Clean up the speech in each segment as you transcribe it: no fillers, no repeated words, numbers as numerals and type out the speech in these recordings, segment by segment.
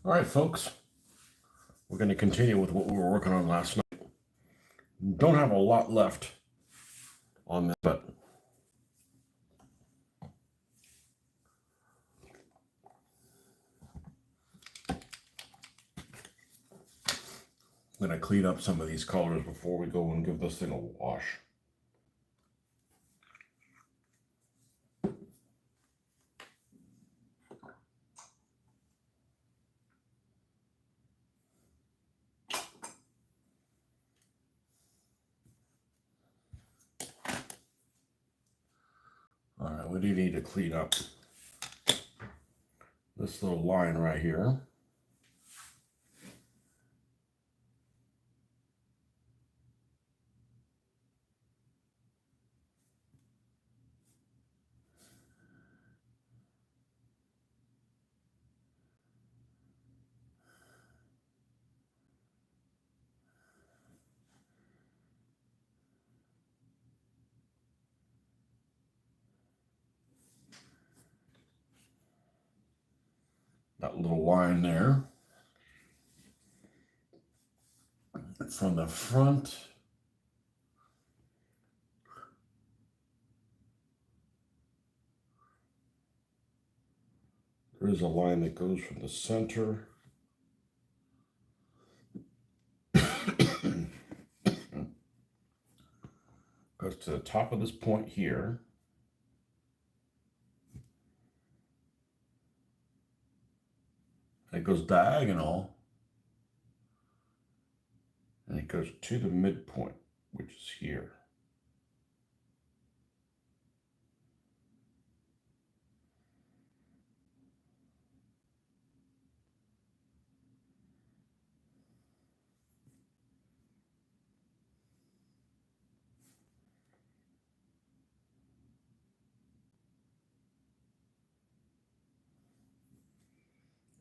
All right, folks, we're going to continue with what we were working on last night. Don't have a lot left on this, but I'm going to clean up some of these colors before we go and give this thing a wash. All right, what do you need to clean up? This little line right here. That little line there. From the front. There's a line that goes from the center. Goes to the top of this point here. It goes diagonal. And it goes to the midpoint, which is here.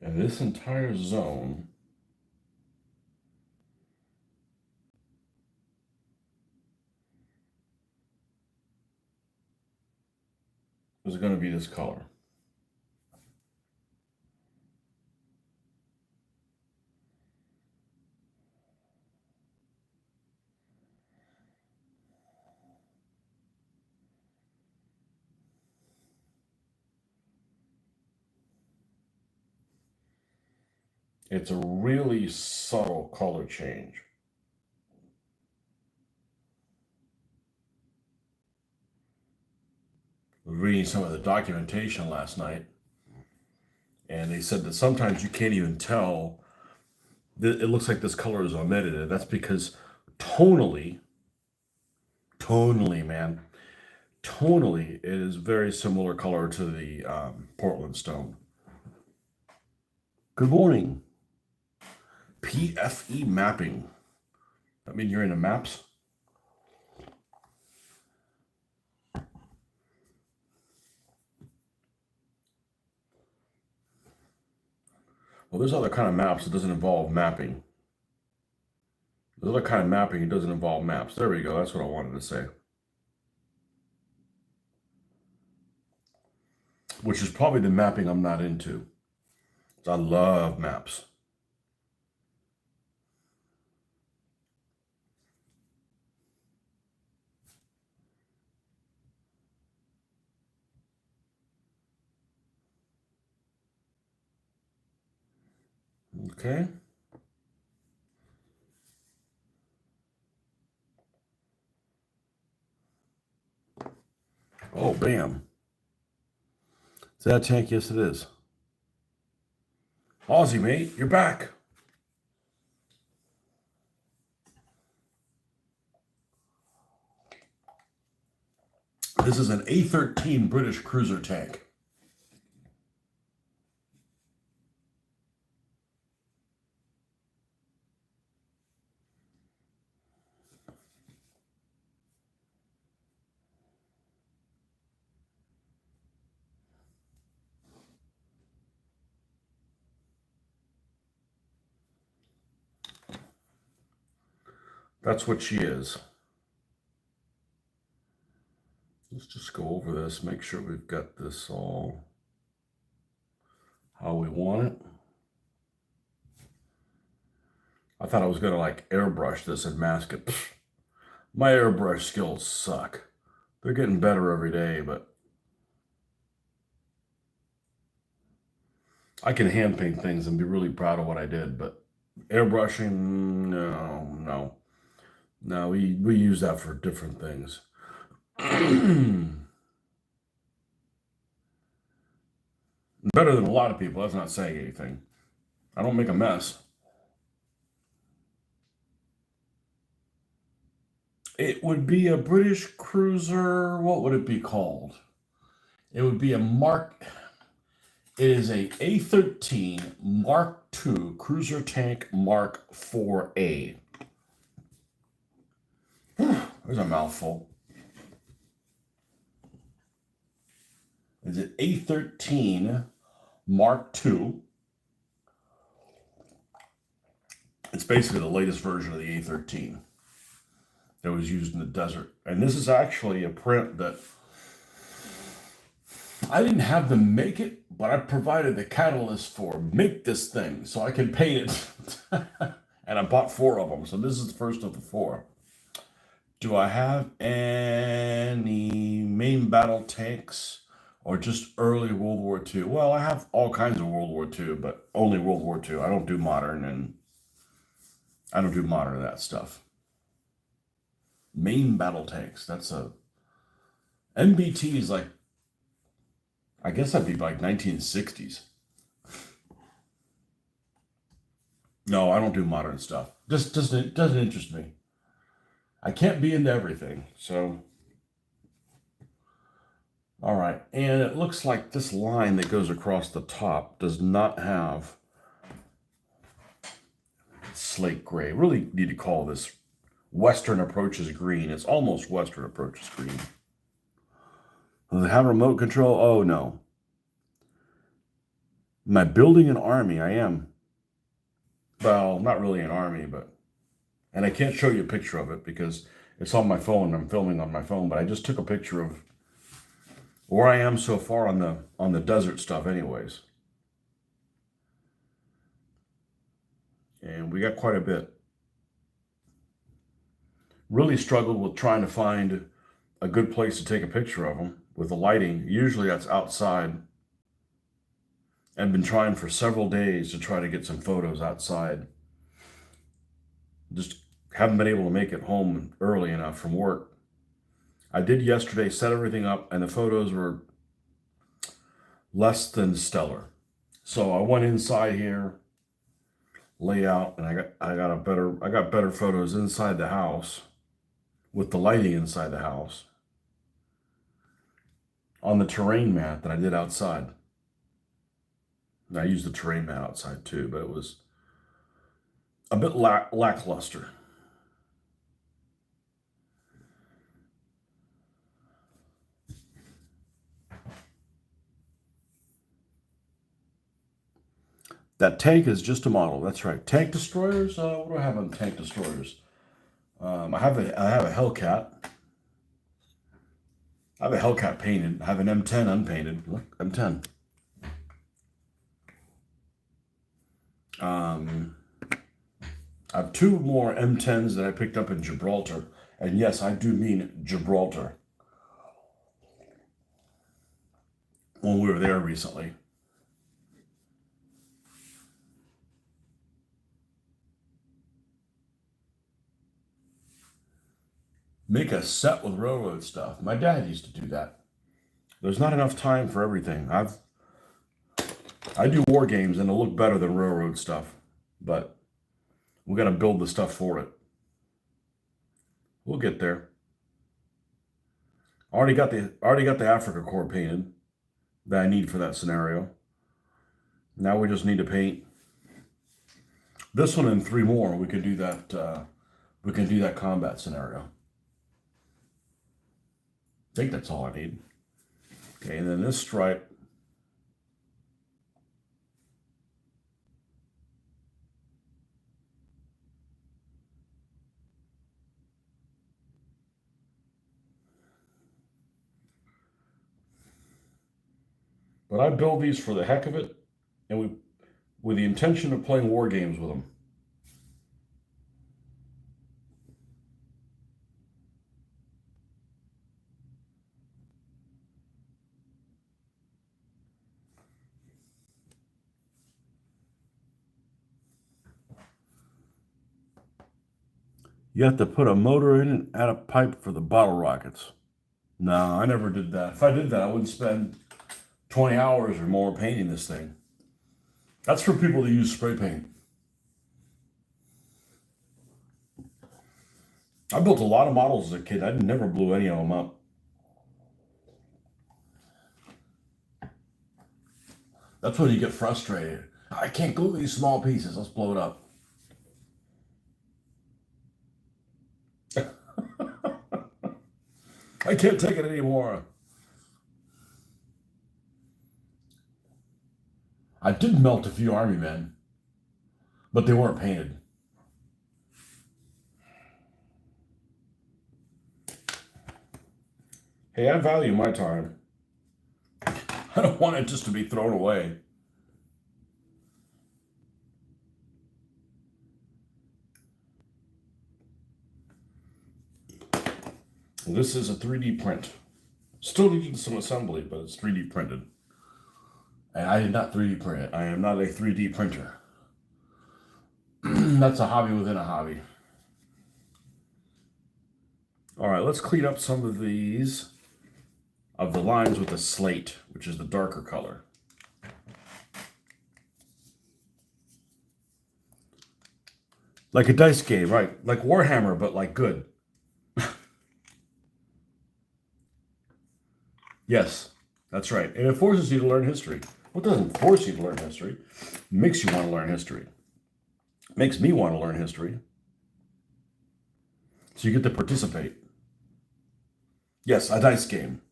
And this entire zone is going to be this color. It's a really subtle color change. I was reading some of the documentation last night, and they said that sometimes you can't even tell. It looks like this color is omitted, and that's because tonally, it is very similar color to the Portland stone. Good morning. PFE mapping. That mean you're into maps? Well, there's other kind of maps that doesn't involve mapping. There's other kind of mapping that doesn't involve maps. There we go. That's what I wanted to say. Which is probably the mapping I'm not into. I love maps. Okay. Oh, bam. Is that a tank? Yes, it is. Aussie, mate, you're back. This is an A13 British cruiser tank. That's what she is. Let's just go over this, make sure we've got this all how we want it. I thought I was gonna like airbrush this and mask it. Pfft, my airbrush skills suck. They're getting better every day, but I can hand paint things and be really proud of what I did. But airbrushing, no. We use that for different things. Better than a lot of people. That's not saying anything. I don't make a mess. It would be a British cruiser. What would it be called? It would be a Mark. It is a A13 Mark II cruiser tank Mark 4A. There's a mouthful. Is it A13 Mark II? It's basically the latest version of the A13 that was used in the desert. And this is actually a print that I didn't have them make it, but I provided the catalyst for make this thing so I can paint it. And I bought 4 of them. So this is the first of the 4. Do I have any main battle tanks or just early World War II? Well, I have all kinds of World War II, but only World War II. I don't do modern, and I don't do modern of that stuff. Main battle tanks. That's a MBT is like, I guess that'd be like 1960s. No, I don't do modern stuff. Just it doesn't interest me. I can't be into everything. So, all right. And it looks like this line that goes across the top does not have slate gray. Really need to call this Western Approaches green. It's almost Western Approaches green. Does it have remote control? Oh, no. Am I building an army? I am. Well, not really an army, but... And I can't show you a picture of it because it's on my phone. I'm filming on my phone, but I just took a picture of where I am so far on the desert stuff anyways. And we got quite a bit. Really struggled with trying to find a good place to take a picture of them with the lighting. Usually that's outside. I've been trying for several days to try to get some photos outside. Just haven't been able to make it home early enough from work. I did yesterday set everything up and the photos were less than stellar. So I went inside here, layout, and I got better photos inside the house with the lighting inside the house on the terrain mat that I did outside. And I used the terrain mat outside too, but it was a bit lackluster. That tank is just a model. That's right. Tank destroyers. What do I have on tank destroyers? I have a Hellcat. I have a Hellcat painted. I have an M10 unpainted. Look, M10. I have 2 more M10s that I picked up in Gibraltar. And yes, I do mean Gibraltar. When we were there recently. Make a set with railroad stuff. My dad used to do that. There's not enough time for everything. I do war games and it'll look better than railroad stuff, but we got to build the stuff for it. We'll get there. Already got the Africa Corps painted that I need for that scenario. Now we just need to paint this one and 3 more. We can do that. We can do that combat scenario. I think that's all I need. Okay, and then this stripe. But I build these for the heck of it, and with the intention of playing war games with them. You have to put a motor in and add a pipe for the bottle rockets. No, I never did that. If I did that, I wouldn't spend 20 hours or more painting this thing. That's for people that use spray paint. I built a lot of models as a kid. I never blew any of them up. That's when you get frustrated. I can't glue these small pieces. Let's blow it up. I can't take it anymore. I did melt a few army men, but they weren't painted. Hey, I value my time. I don't want it just to be thrown away. This is a 3D print. Still needing some assembly, but it's 3D printed. And I did not 3D print it. I am not a 3D printer. That's a hobby within a hobby. All right, let's clean up some of these, of the lines with the slate, which is the darker color. Like a dice game, right? Like Warhammer, but like good. Yes, that's right. And it forces you to learn history. Well, it doesn't force you to learn history. It makes you want to learn history. It makes me want to learn history. So you get to participate. Yes, a dice game.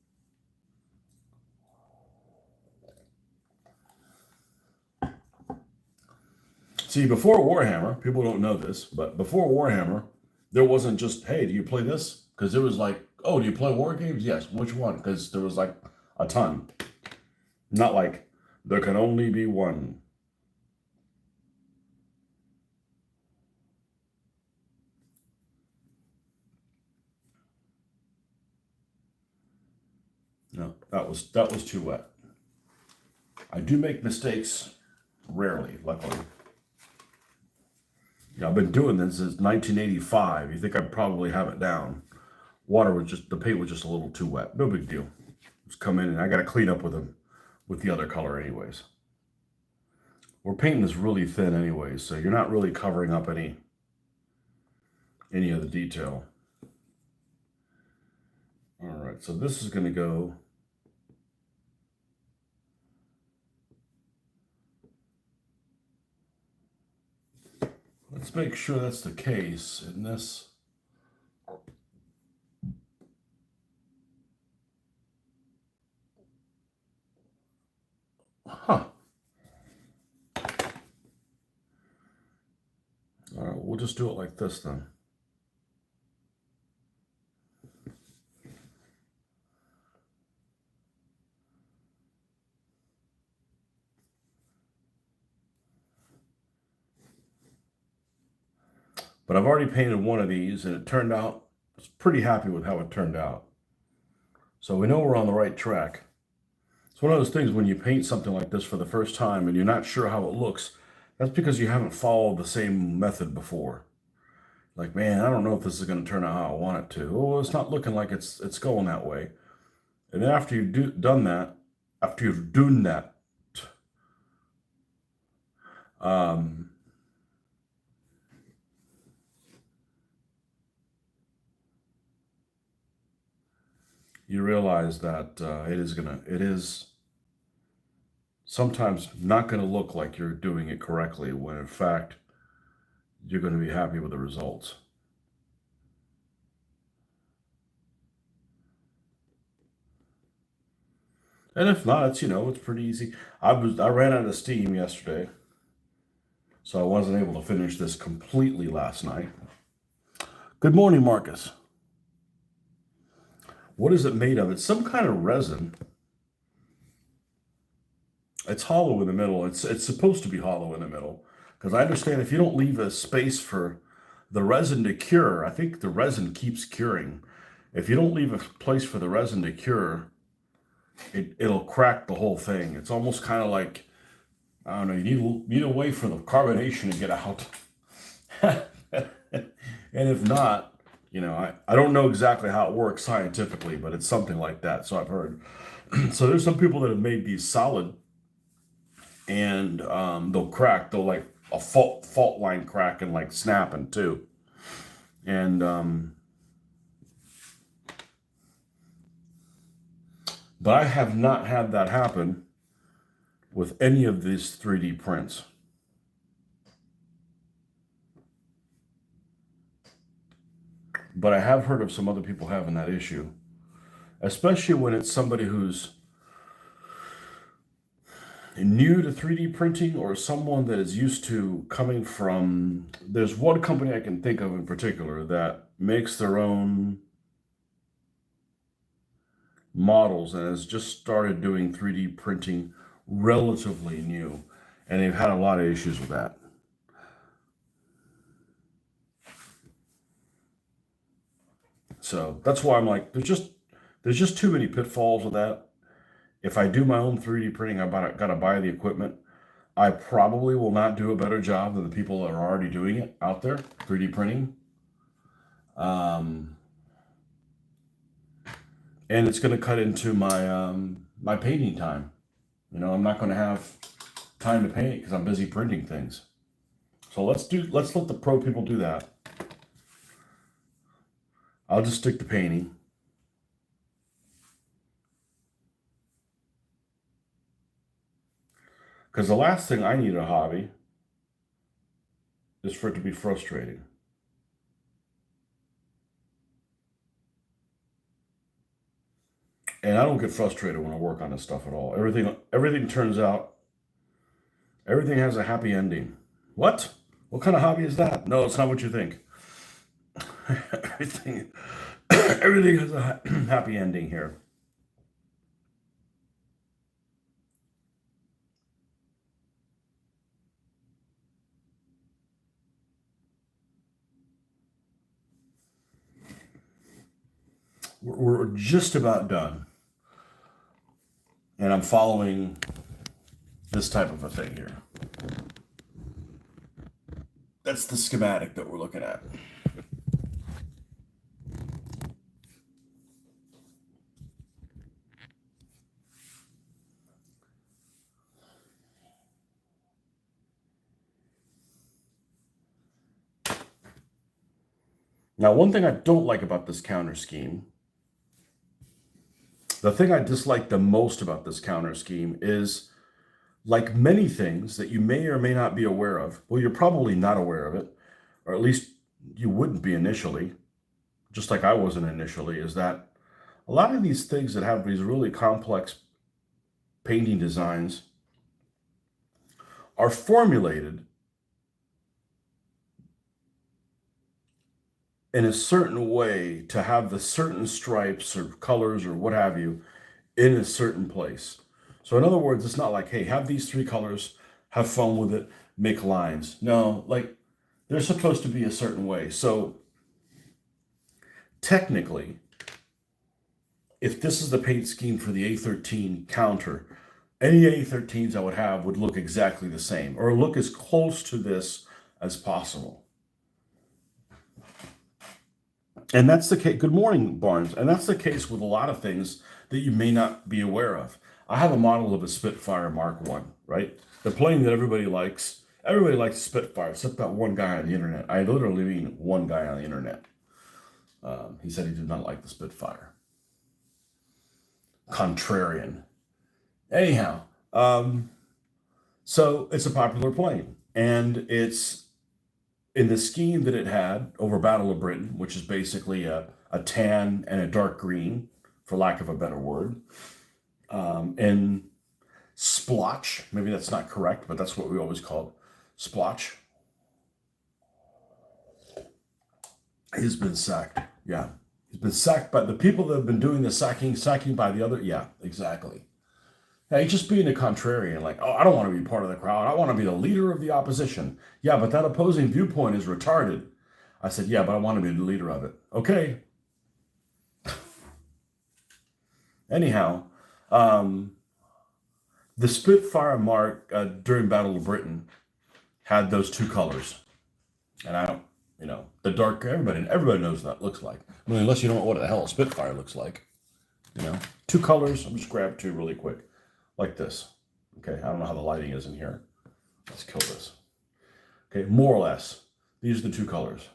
See, before Warhammer, people don't know this, but before Warhammer, there wasn't just, hey, do you play this? Because it was like, oh, do you play war games? Yes. Which one? Because there was like a ton. Not like, there can only be one. No, that was too wet. I do make mistakes rarely, luckily. Yeah, I've been doing this since 1985. You think I'd probably have it down. The paint was just a little too wet. No big deal. Just come in and I got to clean up with the other color anyways. We're painting this really thin anyways, so you're not really covering up any of the detail. All right, so this is going to go. Let's make sure that's the case in this. Huh. All right, we'll just do it like this then. But I've already painted one of these and it turned out, I was pretty happy with how it turned out. So we know we're on the right track. It's one of those things when you paint something like this for the first time and you're not sure how it looks, that's because you haven't followed the same method before. Like, man, I don't know if this is going to turn out how I want it to. Oh, it's not looking like it's going that way. And then after you've done that, you realize that it is sometimes not going to look like you're doing it correctly when in fact you're going to be happy with the results. And if not, it's pretty easy. I ran out of steam yesterday, so I wasn't able to finish this completely last night. Good morning, Marcus. What is it made of? It's some kind of resin. It's hollow in the middle. It's supposed to be hollow in the middle. Because I understand if you don't leave a space for the resin to cure, I think the resin keeps curing. If you don't leave a place for the resin to cure, it'll crack the whole thing. It's almost kind of like, I don't know, you need a way for the carbonation to get out. And if not, I don't know exactly how it works scientifically, but it's something like that. So I've heard. So there's some people that have made these solid, and they'll crack. They'll like a fault line crack and like snapping too. And but I have not had that happen with any of these 3D prints. But I have heard of some other people having that issue, especially when it's somebody who's new to 3D printing or someone that is used to coming from, there's one company I can think of in particular that makes their own models and has just started doing 3D printing relatively new, and they've had a lot of issues with that. So that's why I'm like, there's just too many pitfalls with that. If I do my own 3D printing, gotta buy the equipment. I probably will not do a better job than the people that are already doing it out there, 3D printing. And it's going to cut into my my painting time. I'm not going to have time to paint because I'm busy printing things. So let's let the pro people do that. I'll just stick to painting. Because the last thing I need in a hobby is for it to be frustrating. And I don't get frustrated when I work on this stuff at all. Everything turns out, everything has a happy ending. What? What kind of hobby is that? No, it's not what you think. everything, everything has a happy ending here. We're just about done. And I'm following this type of a thing here. That's the schematic that we're looking at. Now, one thing I don't like about this counter scheme, the thing I dislike the most about this counter scheme is, like many things that you may or may not be aware of, well, you're probably not aware of it, or at least you wouldn't be initially, just like I wasn't initially, is that a lot of these things that have these really complex painting designs are formulated in a certain way to have the certain stripes or colors or what have you in a certain place. So in other words, it's not like, hey, have these 3 colors, have fun with it, make lines. No, like they're supposed to be a certain way. So technically, if this is the paint scheme for the A13 Caunter, any A13s I would have would look exactly the same or look as close to this as possible. And that's the case. Good morning, Barnes. And that's the case with a lot of things that you may not be aware of. I have a model of a Spitfire Mark I, right? The plane that everybody likes. Everybody likes Spitfire, except that one guy on the internet. I literally mean one guy on the internet. He said he did not like the Spitfire. Contrarian. Anyhow, so it's a popular plane. And it's in the scheme that it had over Battle of Britain, which is basically a tan and a dark green, for lack of a better word. And splotch, maybe that's not correct, but that's what we always called splotch. He's been sacked. Yeah. He's been sacked by the people that have been doing the sacking by the other. Yeah, exactly. Hey, just being a contrarian, like, oh, I don't want to be part of the crowd. I want to be the leader of the opposition. Yeah, but that opposing viewpoint is retarded. I said, yeah, but I want to be the leader of it. Okay. Anyhow, the Spitfire Mark during Battle of Britain had those 2 colors. And You know, the dark, everybody knows what that looks like. I mean, unless you don't know what the hell a Spitfire looks like. You know, two colors. I'm just grab two really quick, like this. Okay, I don't know how the lighting is in here. Let's kill this. Okay, more or less, these are the two colors.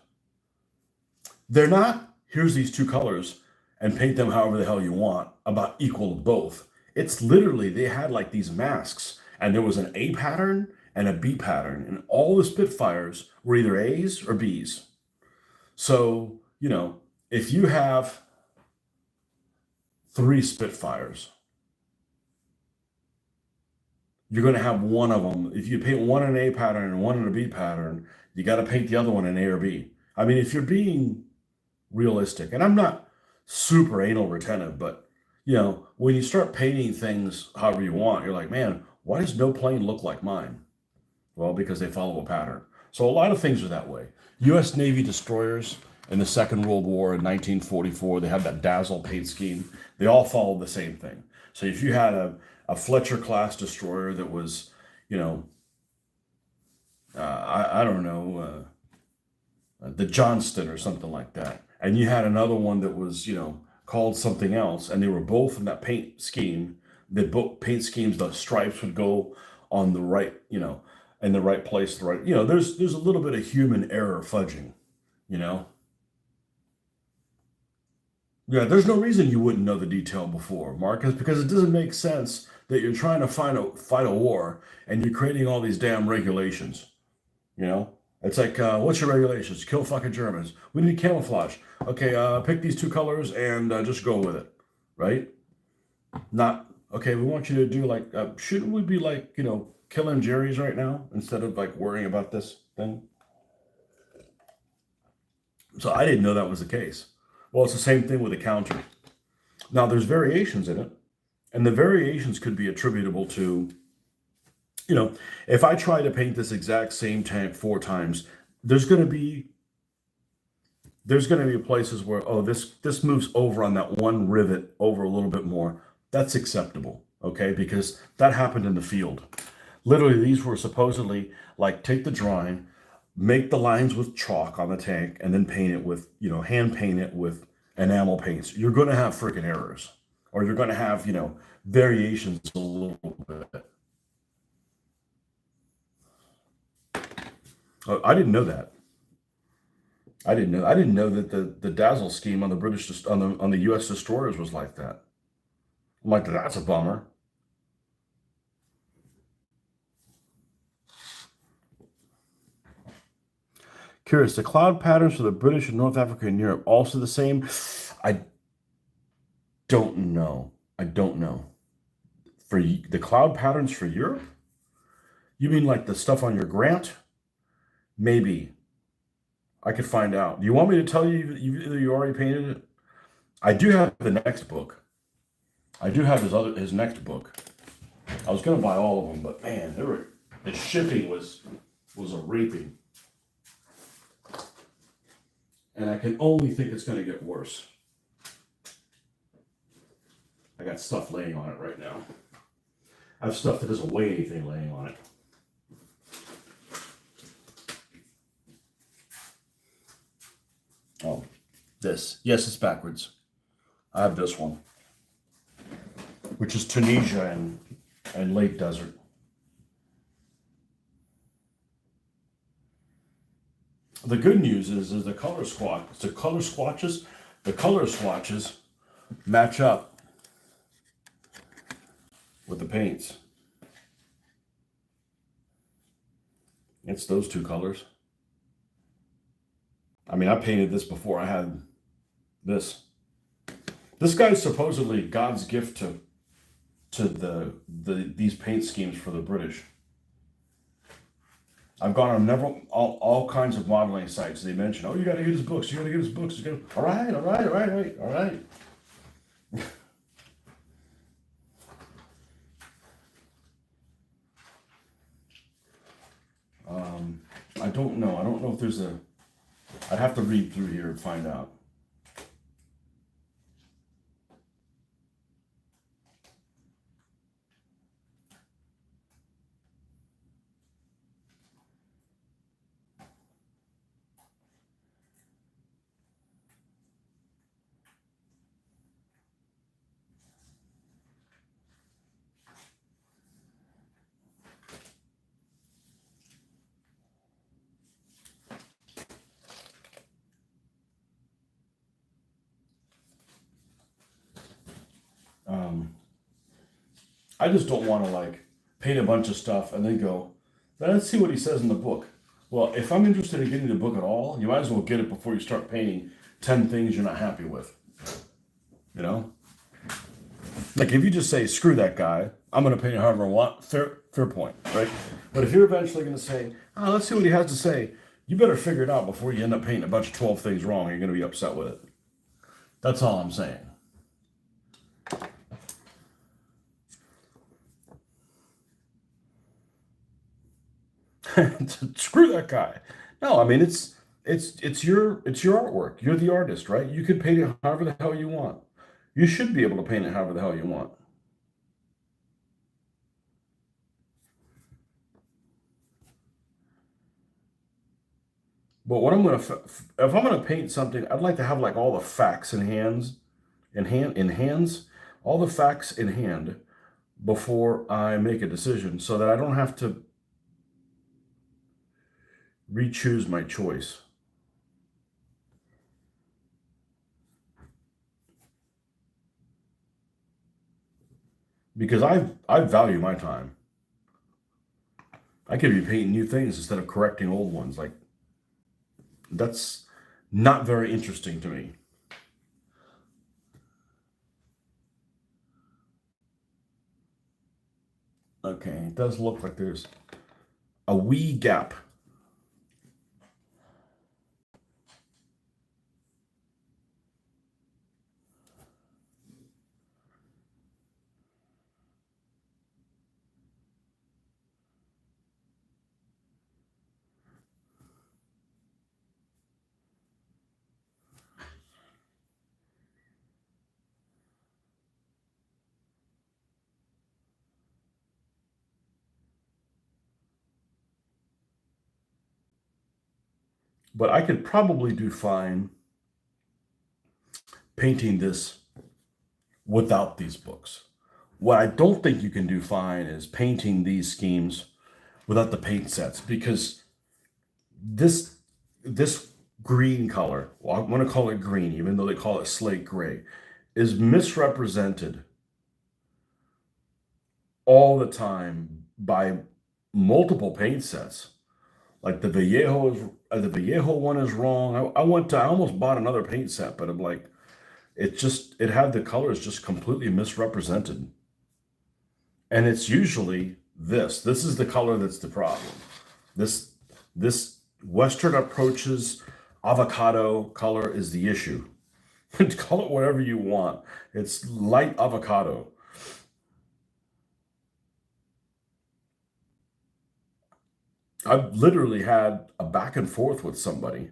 They're not, here's these two colors, and paint them however the hell you want, about equal to both. It's literally, they had like these masks, and there was an A pattern and a B pattern, and all the Spitfires were either A's or B's. So, you know, if you have 3 Spitfires, you're going to have one of them. If you paint one in an A pattern and one in a B pattern, you got to paint the other one in A or B. I mean, if you're being realistic, and I'm not super anal retentive, but you know, when you start painting things however you want, you're like, man, why does no plane look like mine? Well, because they follow a pattern. So a lot of things are that way. U.S. Navy destroyers in the Second World War in 1944, they had that dazzle paint scheme. They all followed the same thing. So if you had a Fletcher class destroyer that was, you know, I don't know, the Johnston or something like that, and you had another one that was, you know, called something else, and they were both in that paint scheme, the both paint schemes, the stripes would go on the right, you know, in the right place, the right, you know, there's a little bit of human error fudging, you know. Yeah, there's no reason you wouldn't know the detail before, Marcus, because it doesn't make sense that you're trying to fight a war and you're creating all these damn regulations. You know, it's like, what's your regulations? Kill fucking Germans. We need camouflage. Okay, pick these two colors and just go with it, right? Not okay. We want you to do like, shouldn't we be like, you know, killing Jerry's right now instead of like worrying about this thing? So I didn't know that was the case. Well, it's the same thing with a Caunter. Now there's variations in it, and the variations could be attributable to, you know, if I try to paint this exact same tank 4 times, there's going to be places where, oh, this moves over on that one rivet over a little bit more. That's acceptable, okay? Because that happened in the field. Literally, these were supposedly like take the drawing, make the lines with chalk on the tank, and then paint it with, you know, hand paint it with enamel paints. You're going to have freaking errors, or you're going to have, you know, variations a little bit. Oh, I didn't know that. I didn't know. I didn't know that the dazzle scheme on the on the U.S. destroyers was like that. I'm like, that's a bummer. Curious, the cloud patterns for the British and North Africa and Europe also the same? I don't know. I don't know. For the cloud patterns for Europe? You mean like the stuff on your grant? Maybe. I could find out. Do you want me to tell you either you already painted it? I do have the next book. I do have his next book. I was gonna buy all of them, but man, the shipping was a raping. And I can only think it's gonna get worse. I got stuff laying on it right now. I have stuff that doesn't weigh anything laying on it. Oh, this. Yes, it's backwards. I have this one, which is Tunisia and Lake Desert. The good news is the color swatches match up with the paints. It's those two colors. I mean, I painted this before I had this. This guy's supposedly God's gift to these paint schemes for the British. I've gone on all kinds of modeling sites. They mention, oh, you got to get his books. You got to get his books. All right. I don't know. I don't know if there's I'd have to read through here and find out. I just don't want to like paint a bunch of stuff and then go, let's see what he says in the book. Well, if I'm interested in getting the book at all, you might as well get it before you start painting 10 things you're not happy with. You know? Like if you just say, screw that guy, I'm going to paint it however I want, fair point, right? But if you're eventually going to say, oh, let's see what he has to say, you better figure it out before you end up painting a bunch of 12 things wrong. You're going to be upset with it. That's all I'm saying. Screw that guy. No, I mean it's your artwork. You're the artist, right? You can paint it however the hell you want. You should be able to paint it however the hell you want. But what I'm gonna if I'm gonna paint something, I'd like to have like all the facts in hands, all the facts in hand before I make a decision, so that I don't have to re-choose my choice. Because I value my time. I could be painting new things instead of correcting old ones. Like that's not very interesting to me. Okay, it does look like there's a wee gap. But I could probably do fine painting this without these books. What I don't think you can do fine is painting these schemes without the paint sets, because this this green color, well, I'm going to call it green, even though they call it slate gray, is misrepresented all the time by multiple paint sets. Like the Vallejo one is wrong. I almost bought another paint set, but I'm like, it had the colors just completely misrepresented. And it's usually this. This is the color that's the problem. This this Western approaches avocado color is the issue. Call it whatever you want. It's light avocado. I've literally had a back and forth with somebody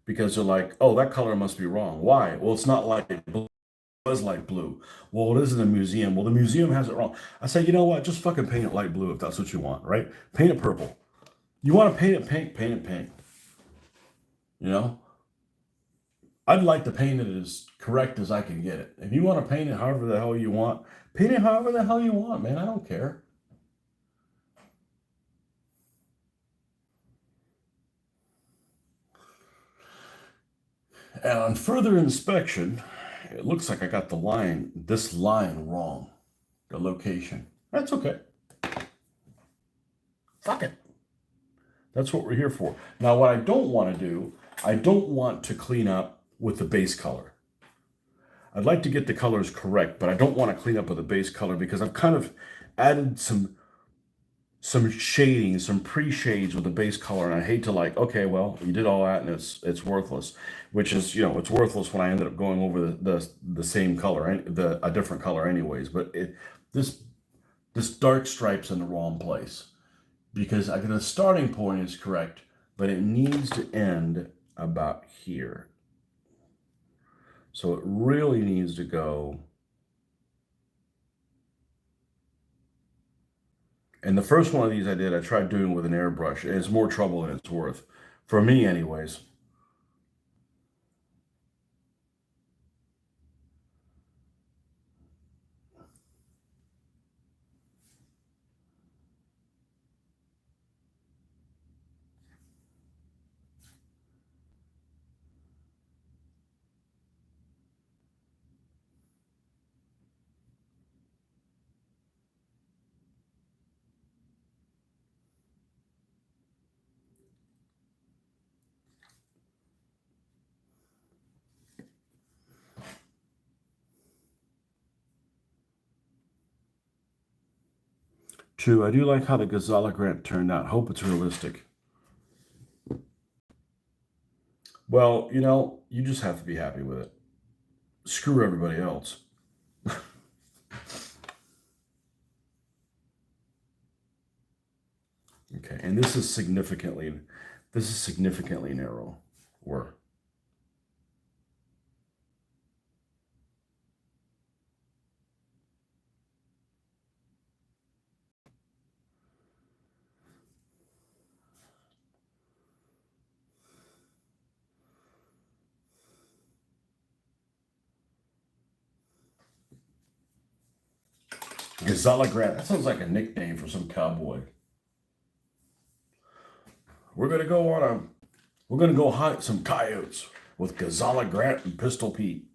because they're like, "Oh, that color must be wrong. Why?" Well, it's not light blue. It was light blue. Well, it is in a museum. Well, the museum has it wrong. I say, you know what? Just fucking paint it light blue if that's what you want, right? Paint it purple. You want to paint it pink? Paint it pink. You know, I'd like to paint it as correct as I can get it. If you want to paint it however the hell you want, paint it however the hell you want, man. I don't care. And on further inspection, it looks like I got this line wrong, the location. That's okay. Fuck it. That's what we're here for. Now, what I don't want to do, I don't want to clean up with the base color. I'd like to get the colors correct, but I don't want to clean up with the base color because I've kind of added some shading, some pre-shades with the base color, and I hate to like, okay, well, you did all that and it's worthless, which is, it's worthless when I ended up going over the same color, a different color anyways. But this dark stripe's in the wrong place because the starting point is correct, but it needs to end about here. So it really needs to go. And the first one of these I tried doing with an airbrush, and it's more trouble than it's worth. For me, anyways. true. I do like how the Gazala grant turned out. Hope it's realistic. Well, you know, you just have to be happy with it. Screw everybody else. Okay, and this is significantly narrow. Or Gazala Grant. That sounds like a nickname for some cowboy. We're gonna go hunt some coyotes with Gazala Grant and Pistol Pete.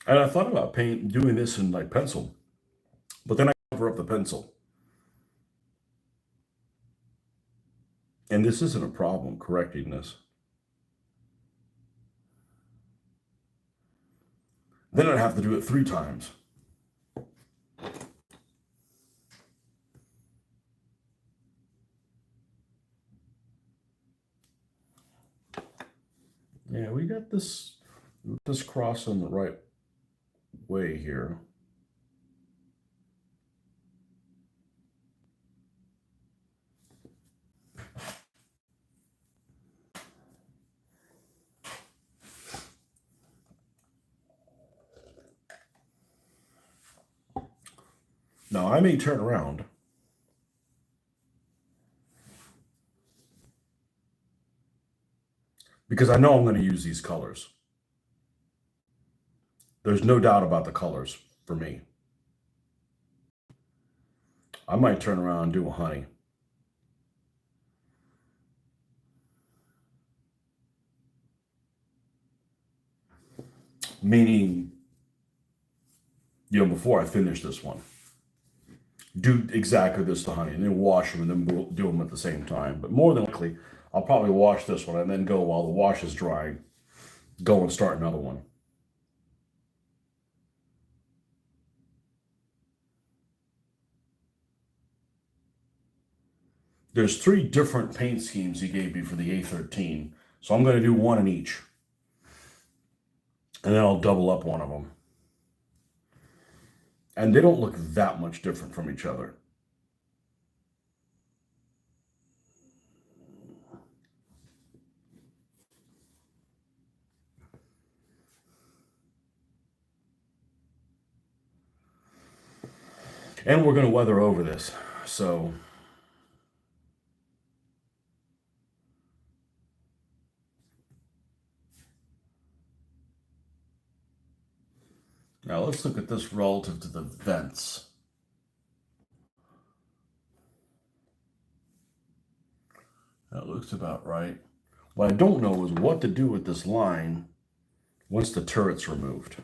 And I thought about doing this in like pencil, but then I cover up the pencil. And this isn't a problem correcting this. Then I'd have to do it 3 times. Yeah, we got this crossing the right way here. Now I may turn around. Because I know I'm going to use these colors. There's no doubt about the colors for me. I might turn around and do a honey. Meaning, you know, before I finish this one, do exactly this to honey and then wash them and then do them at the same time. But more than likely, I'll probably wash this one and then go while the wash is drying, go and start another one. There's 3 different paint schemes he gave me for the A13. So I'm going to do one in each. And then I'll double up one of them. And they don't look that much different from each other. And we're going to weather over this. So now let's look at this relative to the vents. That looks about right. What I don't know is what to do with this line once the turret's removed.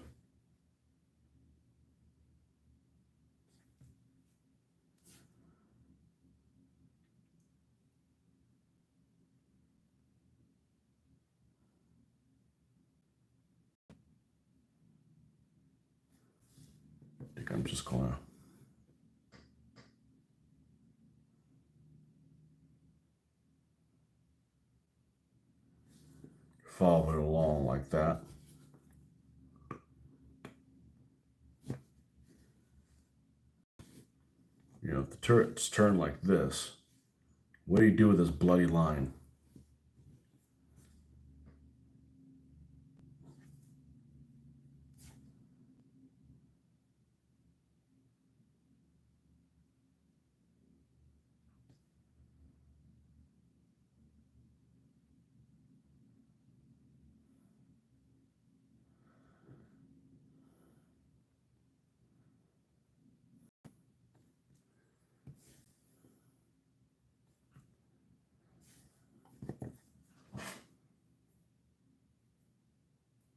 I think I'm just going to follow it along like that. You know, if the turret's turned like this, what do you do with this bloody line?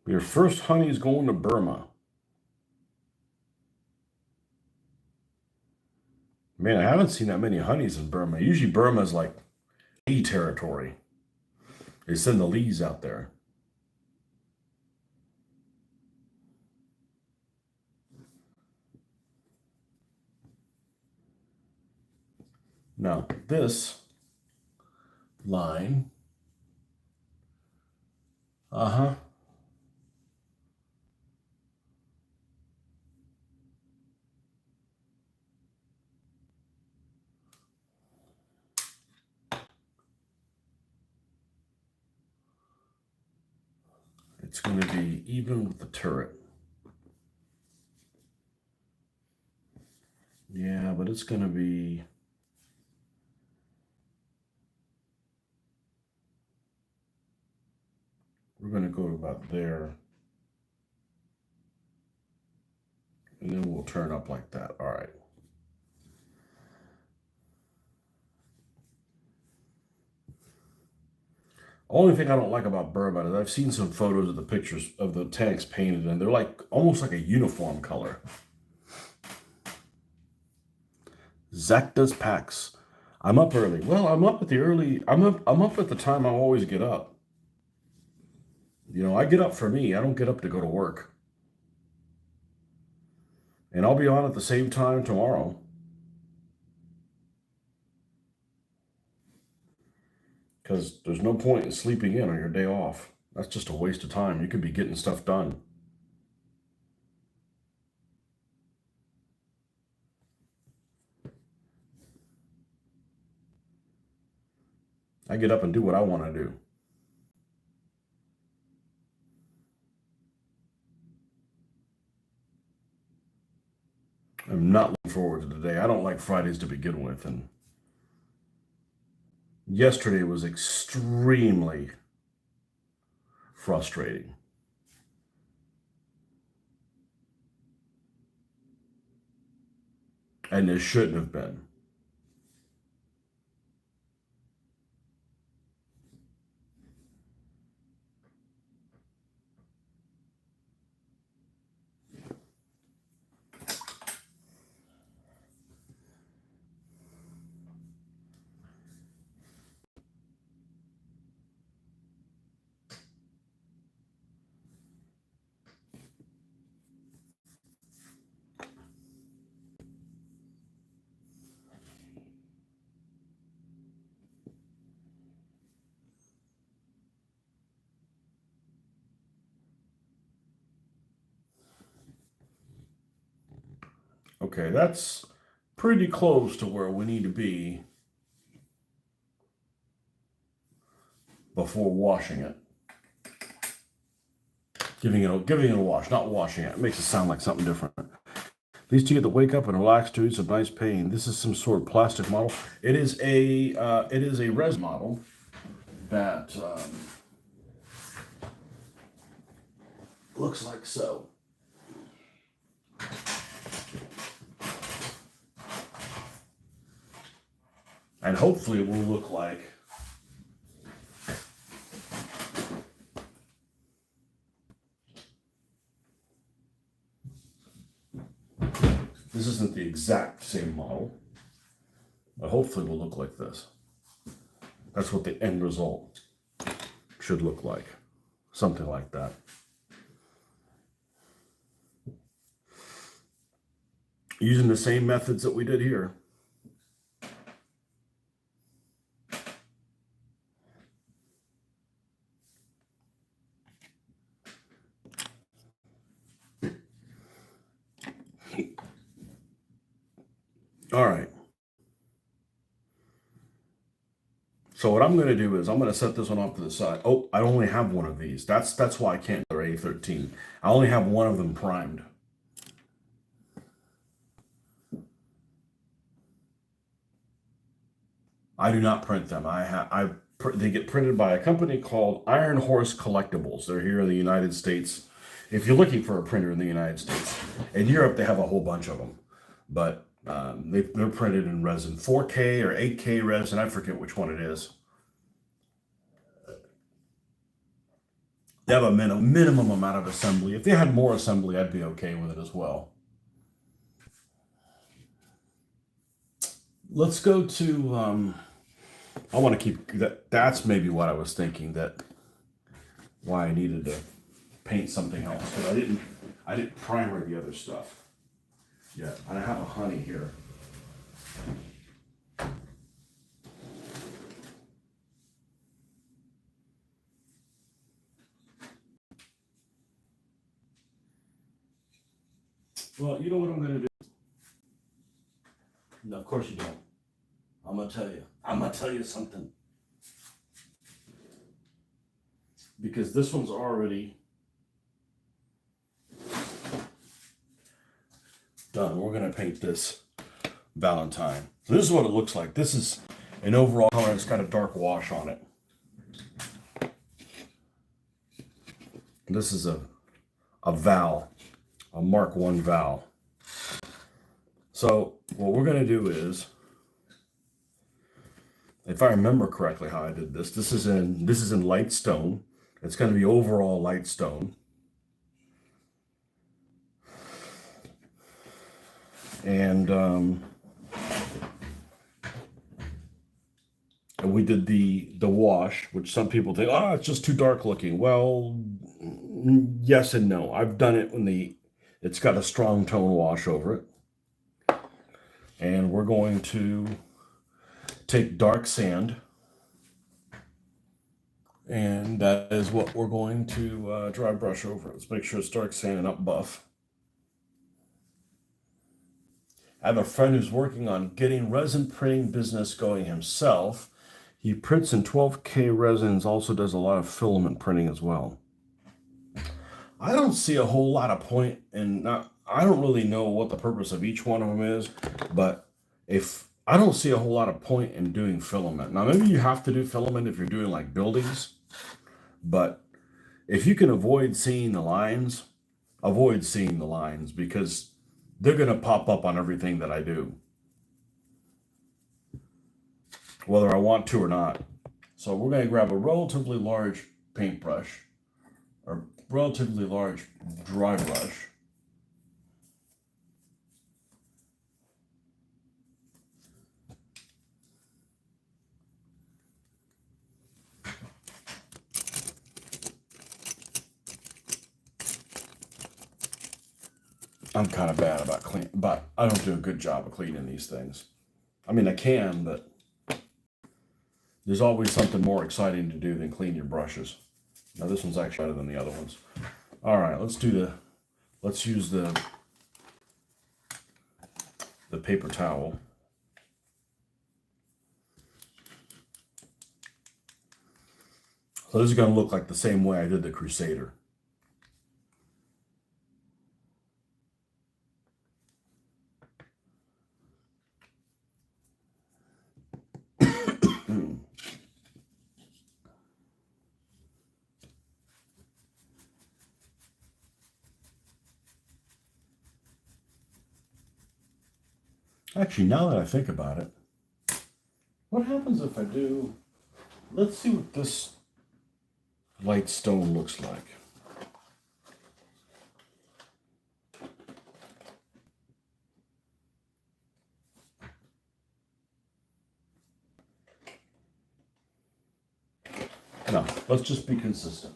Your first honey's going to Burma. Man, I haven't seen that many honeys in Burma. Usually Burma's like Lee territory. They send the Lees out there. Now, this line, it's going to be even with the turret. Yeah, but it's going to be... We're going to go to about there. And then we'll turn up like that. All right. Only thing I don't like about Burma is I've seen some photos of the pictures of the tanks painted, and they're like almost like a uniform color. Zach does packs. I'm up early. Well, I'm up at the early. I'm up at the time I always get up. You know, I get up for me. I don't get up to go to work. And I'll be on at the same time tomorrow. Because there's no point in sleeping in on your day off. That's just a waste of time. You could be getting stuff done. I get up and do what I want to do. I'm not looking forward to today. I don't like Fridays to begin with. And yesterday was extremely frustrating. And it shouldn't have been. Okay, that's pretty close to where we need to be before washing it. Giving it a wash, not washing it. It makes it sound like something different. These two get to wake up and relax to some nice pain. This is some sort of plastic model. It is a resin model that looks like so. And hopefully it will look like this isn't the exact same model, but hopefully it will look like this. That's what the end result should look like. Something like that. Using the same methods that we did here. All right. So what I'm going to do is I'm going to set this one off to the side. Oh, I only have one of these. That's why I can't do A13. I only have one of them primed. I do not print them. They get printed by a company called Iron Horse Collectibles. They're here in the United States. If you're looking for a printer in the United States, in Europe they have a whole bunch of them, but they're printed in resin, 4K or 8K resin. I forget which one it is. They have a minimum amount of assembly. If they had more assembly, I'd be okay with it as well. Let's go to, I want to keep that. That's maybe what I was thinking, that why I needed to paint something else, because I didn't primer the other stuff. Yeah, I have a honey here. Well, you know what I'm going to do? No, of course you don't. I'm going to tell you. I'm going to tell you something. Because this one's already done. We're going to paint this Valentine. So this is what it looks like. This is an overall color. It's got a dark wash on it. This is a Val, a Mark I Val. So what we're going to do is, if I remember correctly how I did this, this is in light stone. It's going to be overall light stone. And we did the wash, which some people think, oh, it's just too dark looking. Well, yes and no. I've done it when it's got a strong tone wash over it. And we're going to take dark sand, and that is what we're going to dry brush over. Let's make sure it's dark sand and not buff. I have a friend who's working on getting resin printing business going himself. He prints in 12K resins, also does a lot of filament printing as well. I don't see a whole lot of point in, I don't really know what the purpose of each one of them is, but I don't see a whole lot of point in doing filament. Now, maybe you have to do filament if you're doing like buildings, but if you can avoid seeing the lines, because they're going to pop up on everything that I do, whether I want to or not. So we're going to grab a relatively large paintbrush, or relatively large dry brush. I'm kind of bad about cleaning, but I don't do a good job of cleaning these things. I mean, I can, but there's always something more exciting to do than clean your brushes. Now this one's actually better than the other ones. All right, let's use the paper towel. So this is going to look like the same way I did the Crusader. Actually, now that I think about it, what happens if I do, let's see what this light stone looks like. No, let's just be consistent.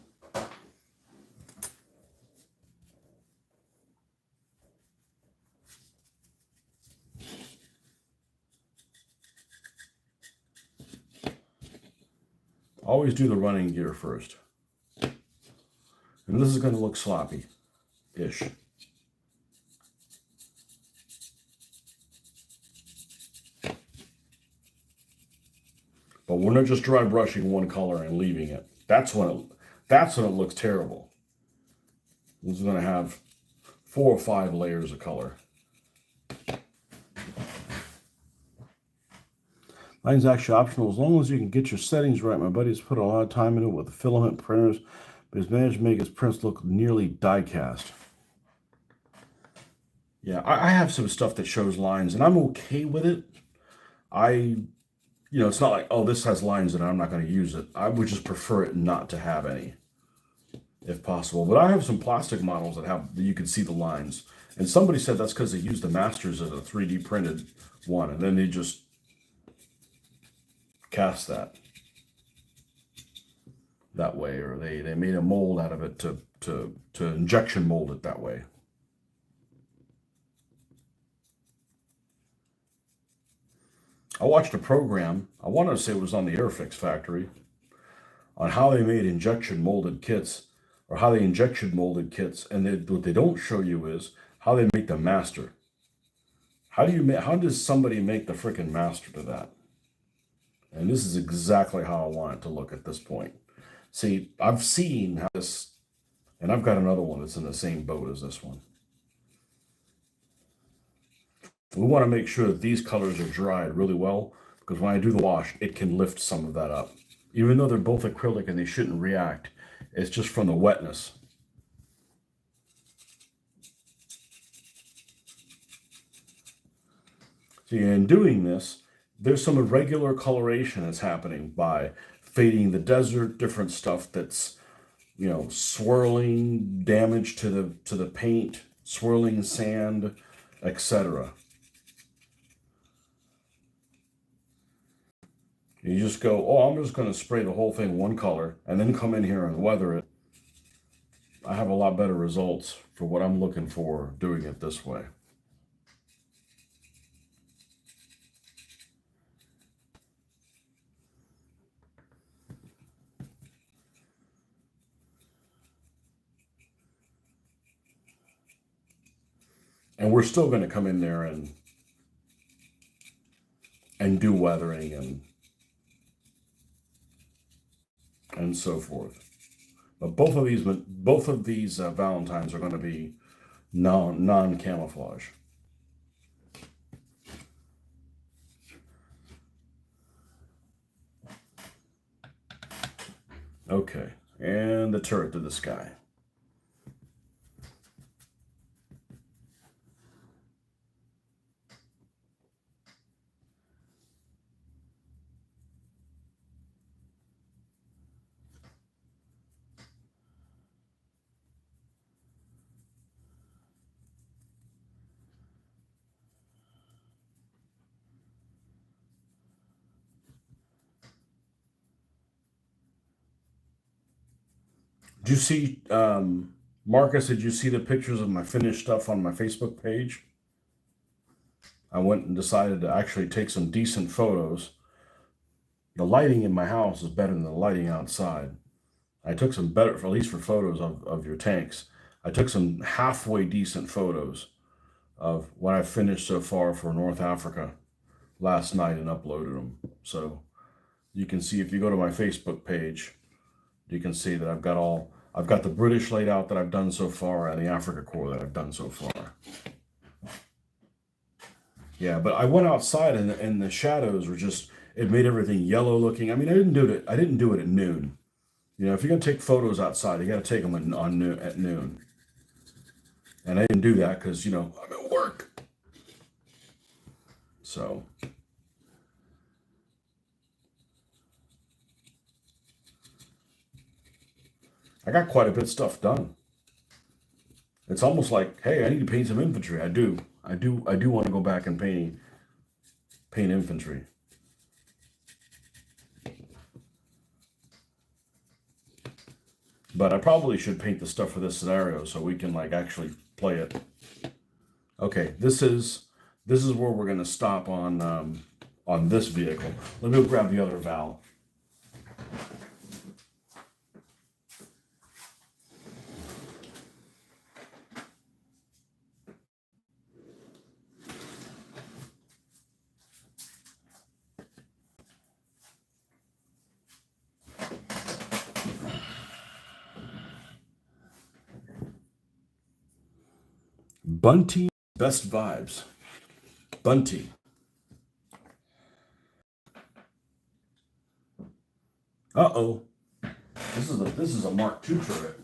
Always do the running gear first. And this is going to look sloppy-ish. But we're not just dry brushing one color and leaving it. That's when it looks terrible. This is going to have 4 or 5 layers of color. Line's actually optional as long as you can get your settings right. My buddy's put a lot of time into it with the filament printers, but he's managed to make his prints look nearly die-cast. Yeah, I have some stuff that shows lines, and I'm okay with it. It's not like, oh, this has lines and I'm not going to use it. I would just prefer it not to have any. if possible. But I have some plastic models that you can see the lines. And somebody said that's because they used the masters as a 3D printed one, and then they just cast that way, or they made a mold out of it to injection mold it that way. I watched a program, I want to say it was on the Airfix factory, on how they made injection molded kits, or how they injection molded kits, and what they don't show you is how they make the master. How does somebody make the freaking master to that? And this is exactly how I want it to look at this point. See, I've seen how this, and I've got another one that's in the same boat as this one. We want to make sure that these colors are dried really well, because when I do the wash, it can lift some of that up. Even though they're both acrylic and they shouldn't react, it's just from the wetness. See, in doing this, there's some irregular coloration that's happening by fading the desert, different stuff that's, swirling, damage to the paint, swirling sand, etc. You just go, oh, I'm just going to spray the whole thing one color and then come in here and weather it. I have a lot better results for what I'm looking for doing it this way. And we're still going to come in there and do weathering and so forth. But both of these Valentines are going to be non-camouflage. Okay, and the turret to the sky. Did you see, Marcus, did you see the pictures of my finished stuff on my Facebook page? I went and decided to actually take some decent photos. The lighting in my house is better than the lighting outside. I took some better, at least for photos of your tanks. I took some halfway decent photos of what I've finished so far for North Africa last night and uploaded them. So you can see, if you go to my Facebook page, you can see that I've got the British laid out that I've done so far and the Africa Corps that I've done so far. Yeah, but I went outside and the shadows were just, it made everything yellow looking. I mean, I didn't do it at noon. If you're gonna take photos outside, you got to take them at noon. And I didn't do that because I'm at work. So I got quite a bit of stuff done. It's almost like, hey, I need to paint some infantry. I do want to go back and paint infantry. But I probably should paint the stuff for this scenario so we can actually play it. Okay, this is where we're gonna stop on this vehicle. Let me go grab the other valve. Bunty best vibes. Bunty. Uh-oh. This is a Mark II turret.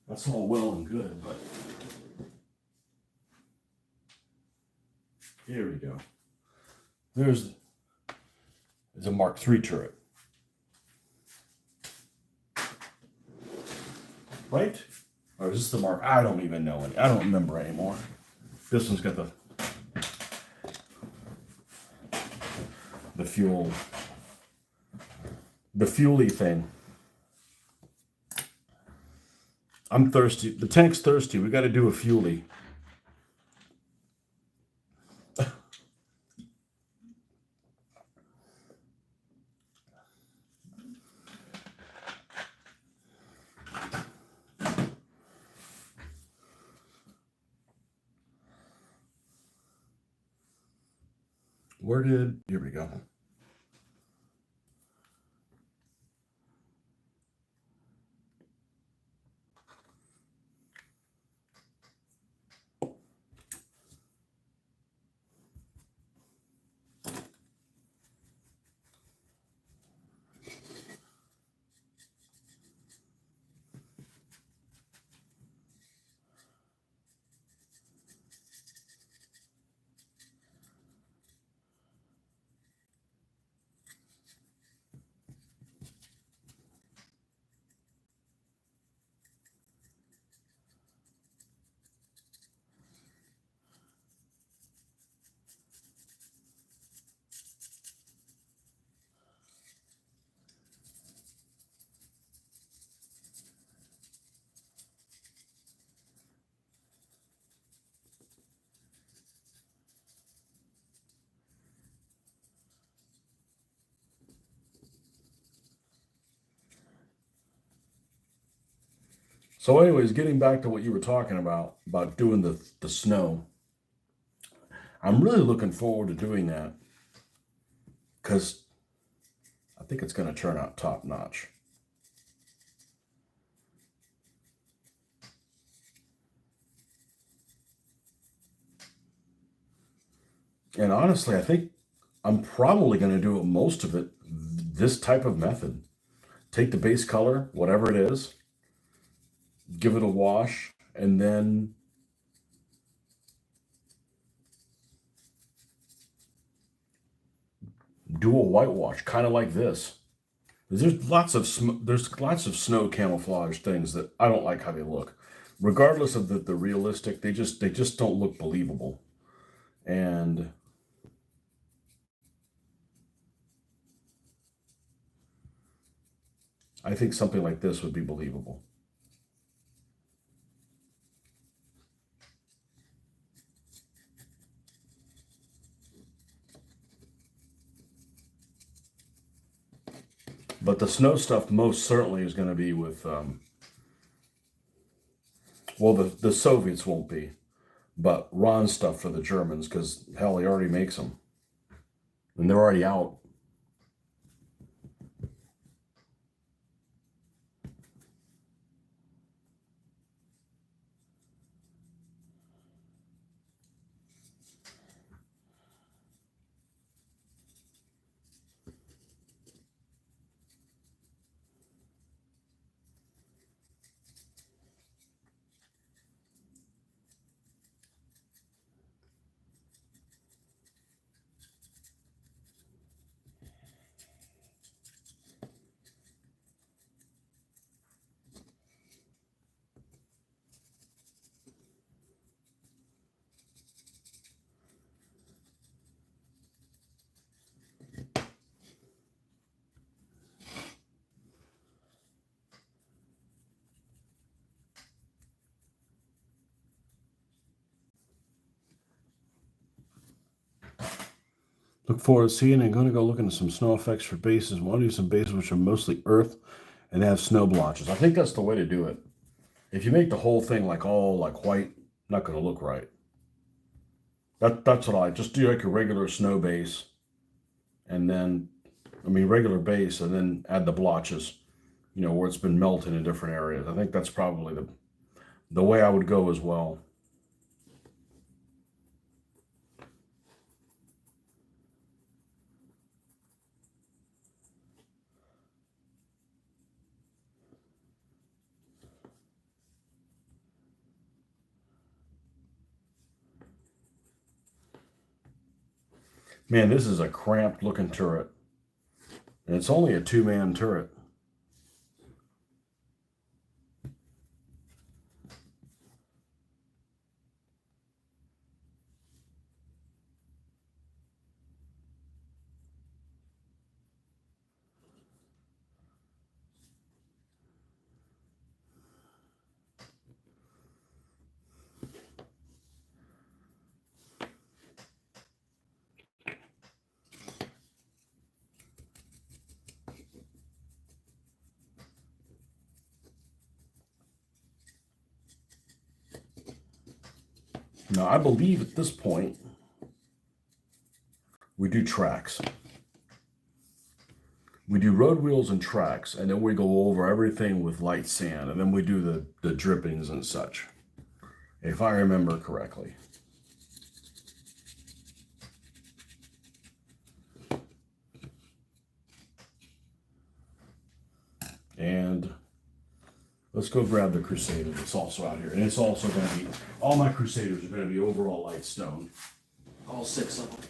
That's all well and good, but here we go. There's a Mark III turret. right? Or is this the mark? I don't even know. I don't remember anymore. This one's got the fuel, the fuely thing. I'm thirsty. The tank's thirsty. We got to do a fuely. Here we go. So anyways, getting back to what you were talking about doing the snow, I'm really looking forward to doing that because I think it's going to turn out top notch. And honestly, I think I'm probably going to do most of it this type of method. Take the base color, whatever it is, give it a wash, and then do a whitewash, kind of like this. There's lots of snow camouflage things that I don't like how they look, regardless of the realistic. They just don't look believable, and I think something like this would be believable. But the snow stuff most certainly is going to be with, well, the Soviets won't be, but Ron stuff for the Germans, because hell, he already makes them. And they're already out. Look forward to seeing. I'm going to go look into some snow effects for bases. I want to do some bases which are mostly earth and have snow blotches. I think that's the way to do it. If you make the whole thing like all like white, not going to look right. That's what I like. Just do like a regular snow base, and then, regular base, and then add the blotches. Where it's been melted in different areas. I think that's probably the way I would go as well. Man, this is a cramped looking turret. And it's only a 2-man turret. Now, I believe at this point, we do tracks. We do road wheels and tracks, and then we go over everything with light sand, and then we do the drippings and such, if I remember correctly. And let's go grab the Crusader that's also out here. And it's also going to be, all my Crusaders are going to be overall light stone. All 6 of them.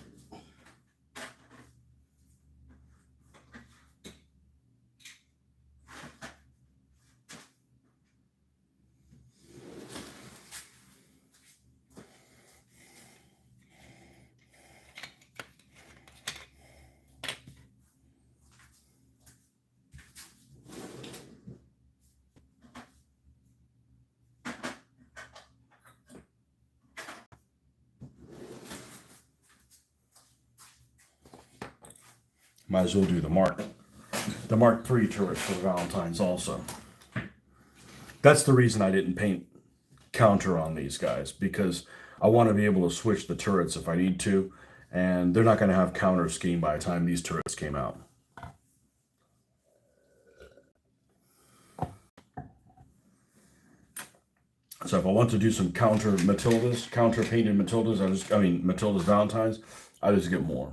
Might as well do the Mark III turret for Valentine's also. That's the reason I didn't paint Caunter on these guys, because I want to be able to switch the turrets if I need to, and they're not going to have counter scheme by the time these turrets came out. So if I want to do some counter painted Matildas, Matilda's Valentines, I just get more.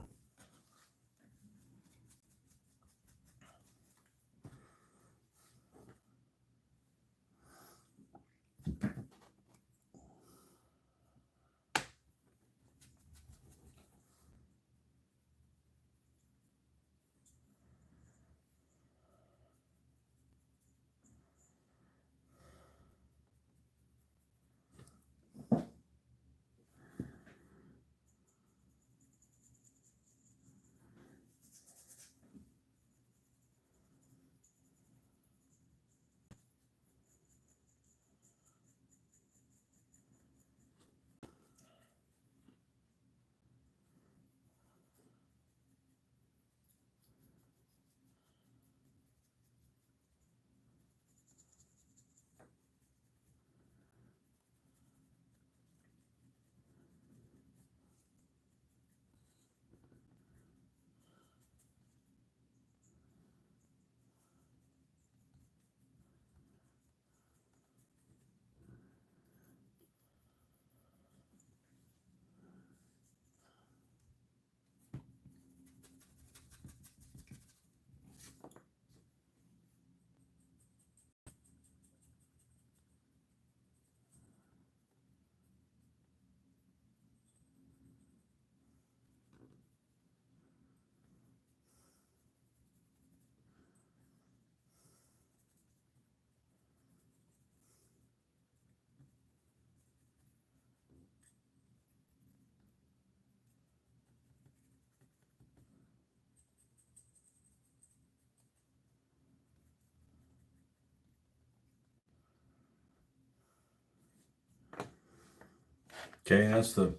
Okay, that's the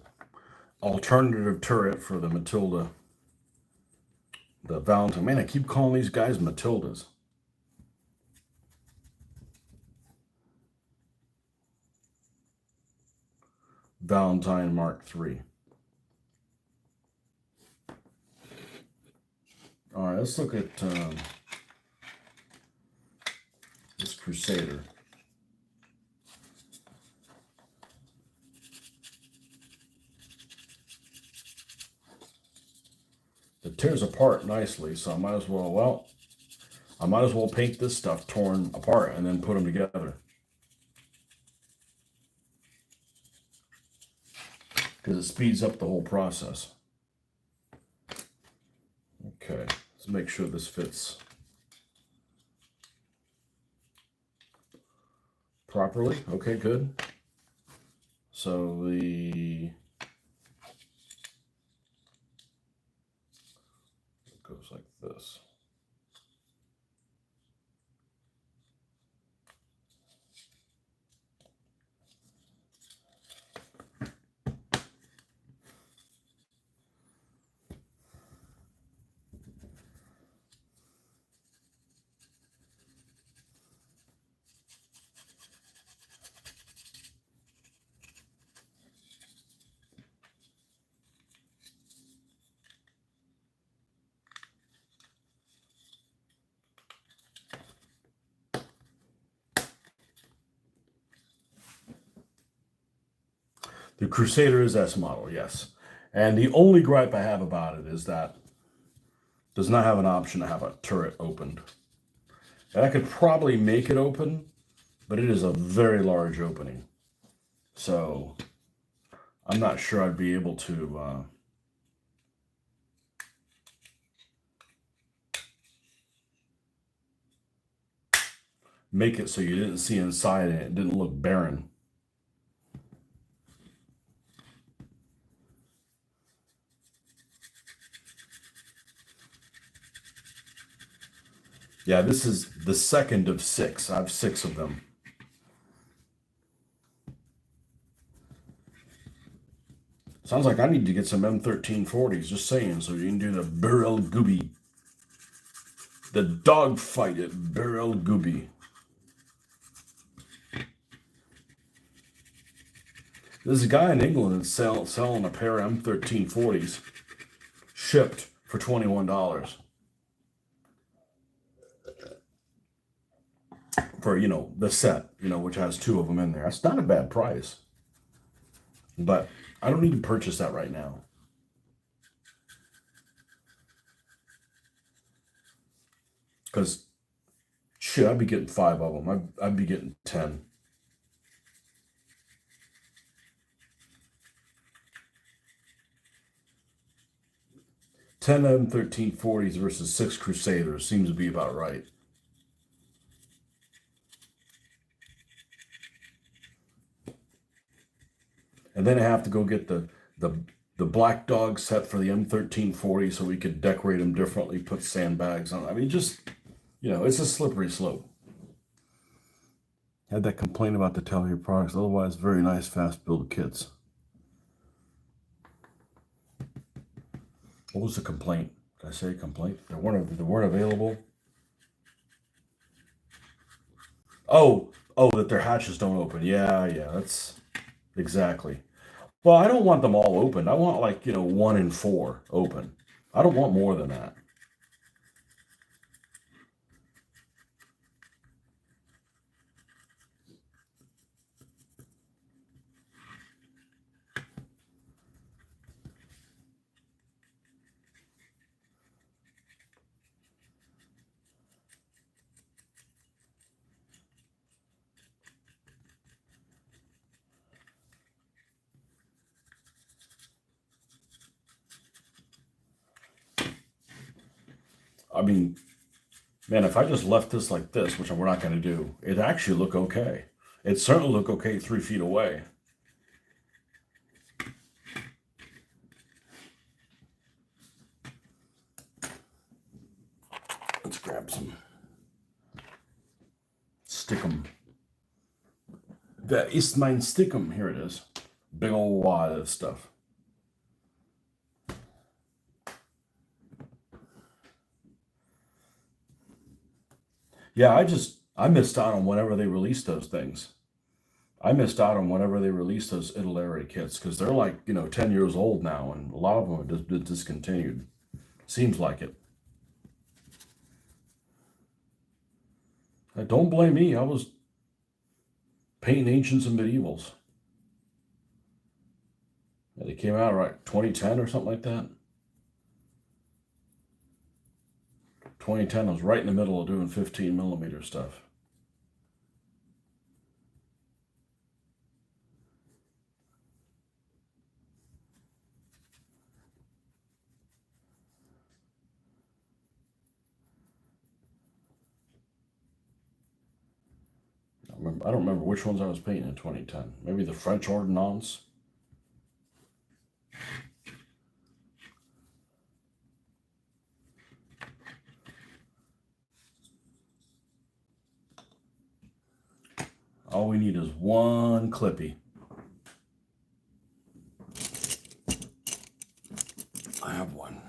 alternative turret for the Matilda, the Valentine. Man, I keep calling these guys Matildas. Valentine Mark III. All right, let's look at this Crusader. It tears apart nicely, so I might as well paint this stuff torn apart and then put them together. Because it speeds up the whole process. Okay, let's make sure this fits properly. Okay, good. So it goes like this. The Crusader is S model, yes. And the only gripe I have about it is that it does not have an option to have a turret opened. And I could probably make it open, but it is a very large opening. So I'm not sure I'd be able to make it so you didn't see inside and it didn't look barren. Yeah, this is the second of 6. I have 6 of them. Sounds like I need to get some M1340s, just saying, so you can do the barrel gooby. The dogfight at barrel gooby. There's a guy in England that's selling a pair of M1340s shipped for $21. For, the set, which has 2 of them in there. That's not a bad price. But I don't need to purchase that right now. Because, shit, I'd be getting 5 of them. I'd be getting 10. Ten M1340s versus 6 Crusaders seems to be about right. And then I have to go get the black dog set for the M1340 so we could decorate them differently, put sandbags on. I mean, just, it's a slippery slope. Had that complaint about the Tele products. Otherwise, very nice, fast build kits. What was the complaint? Did I say complaint? They weren't available. Oh, that their hatches don't open. Yeah, that's exactly. Well, I don't want them all open. I want 1 in 4 open. I don't want more than that. I mean, man, if I just left this like this, which we're not going to do, it'd actually look okay. It'd certainly look okay 3 feet away. Let's grab some. Stickum. That is mein Stickum. Here it is. Big old wad of stuff. Yeah, I missed out on whenever they released those things. I missed out on whenever they released those Italeri kits because they're 10 years old now, and a lot of them have just been discontinued. Seems like it. Don't blame me. I was painting ancients and medievals. Yeah, they came out 2010 or something like that. 2010 was right in the middle of doing 15mm stuff. I don't remember which ones I was painting in 2010. Maybe the French Ordonnance. All we need is one clippy. I have one.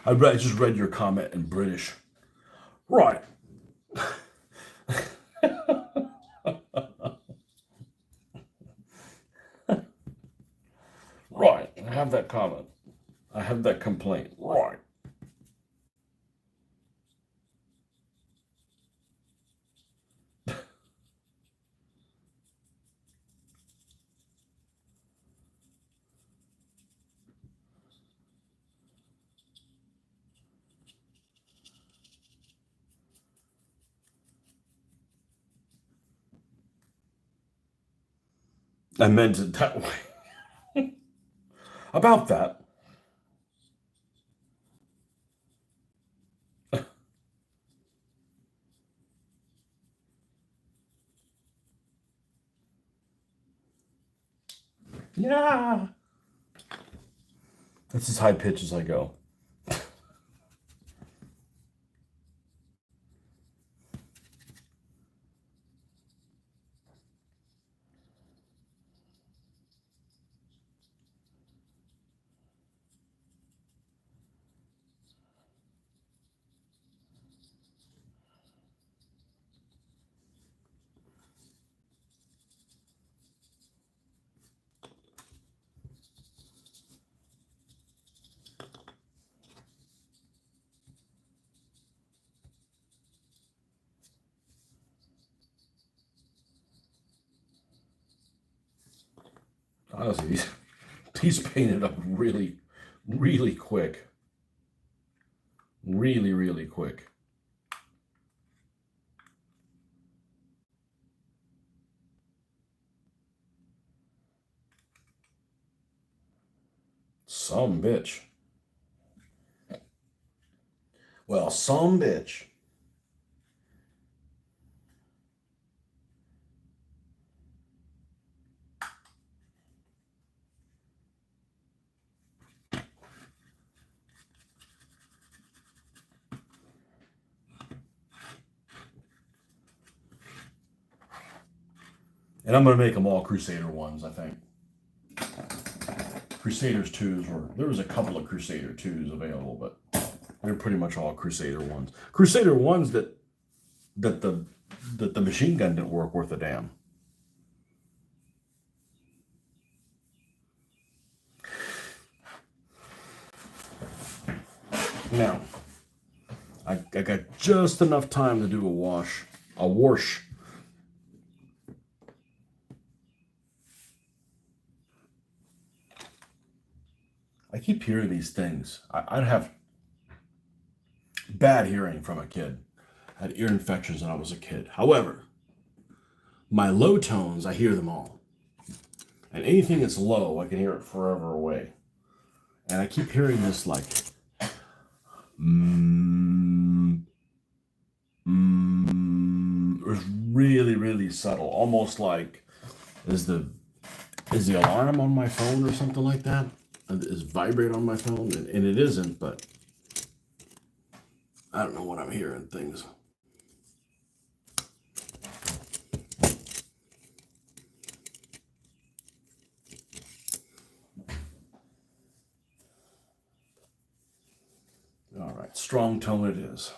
I just read your comment in British. Right. Right. I have that comment. I have that complaint. Right. I meant it that way. About that. Yeah. That's as high pitch as I go. Honestly, he's painted up really, really quick. Really, really quick. Some bitch. Well, some bitch. And I'm going to make them all Crusader ones, I think. Crusaders 2s were, there was a couple of Crusader 2s available, but they're pretty much all Crusader 1s. Crusader 1s that the machine gun didn't work worth a damn. Now, I got just enough time to do a wash. I keep hearing these things. I'd have bad hearing from a kid. I had ear infections when I was a kid. However, my low tones, I hear them all. And anything that's low, I can hear it forever away. And I keep hearing this like, it's really, really subtle. Almost like, is the alarm on my phone or something like that? Is vibrate on my phone? And it isn't, but I don't know what I'm hearing things. All right, strong tone it is.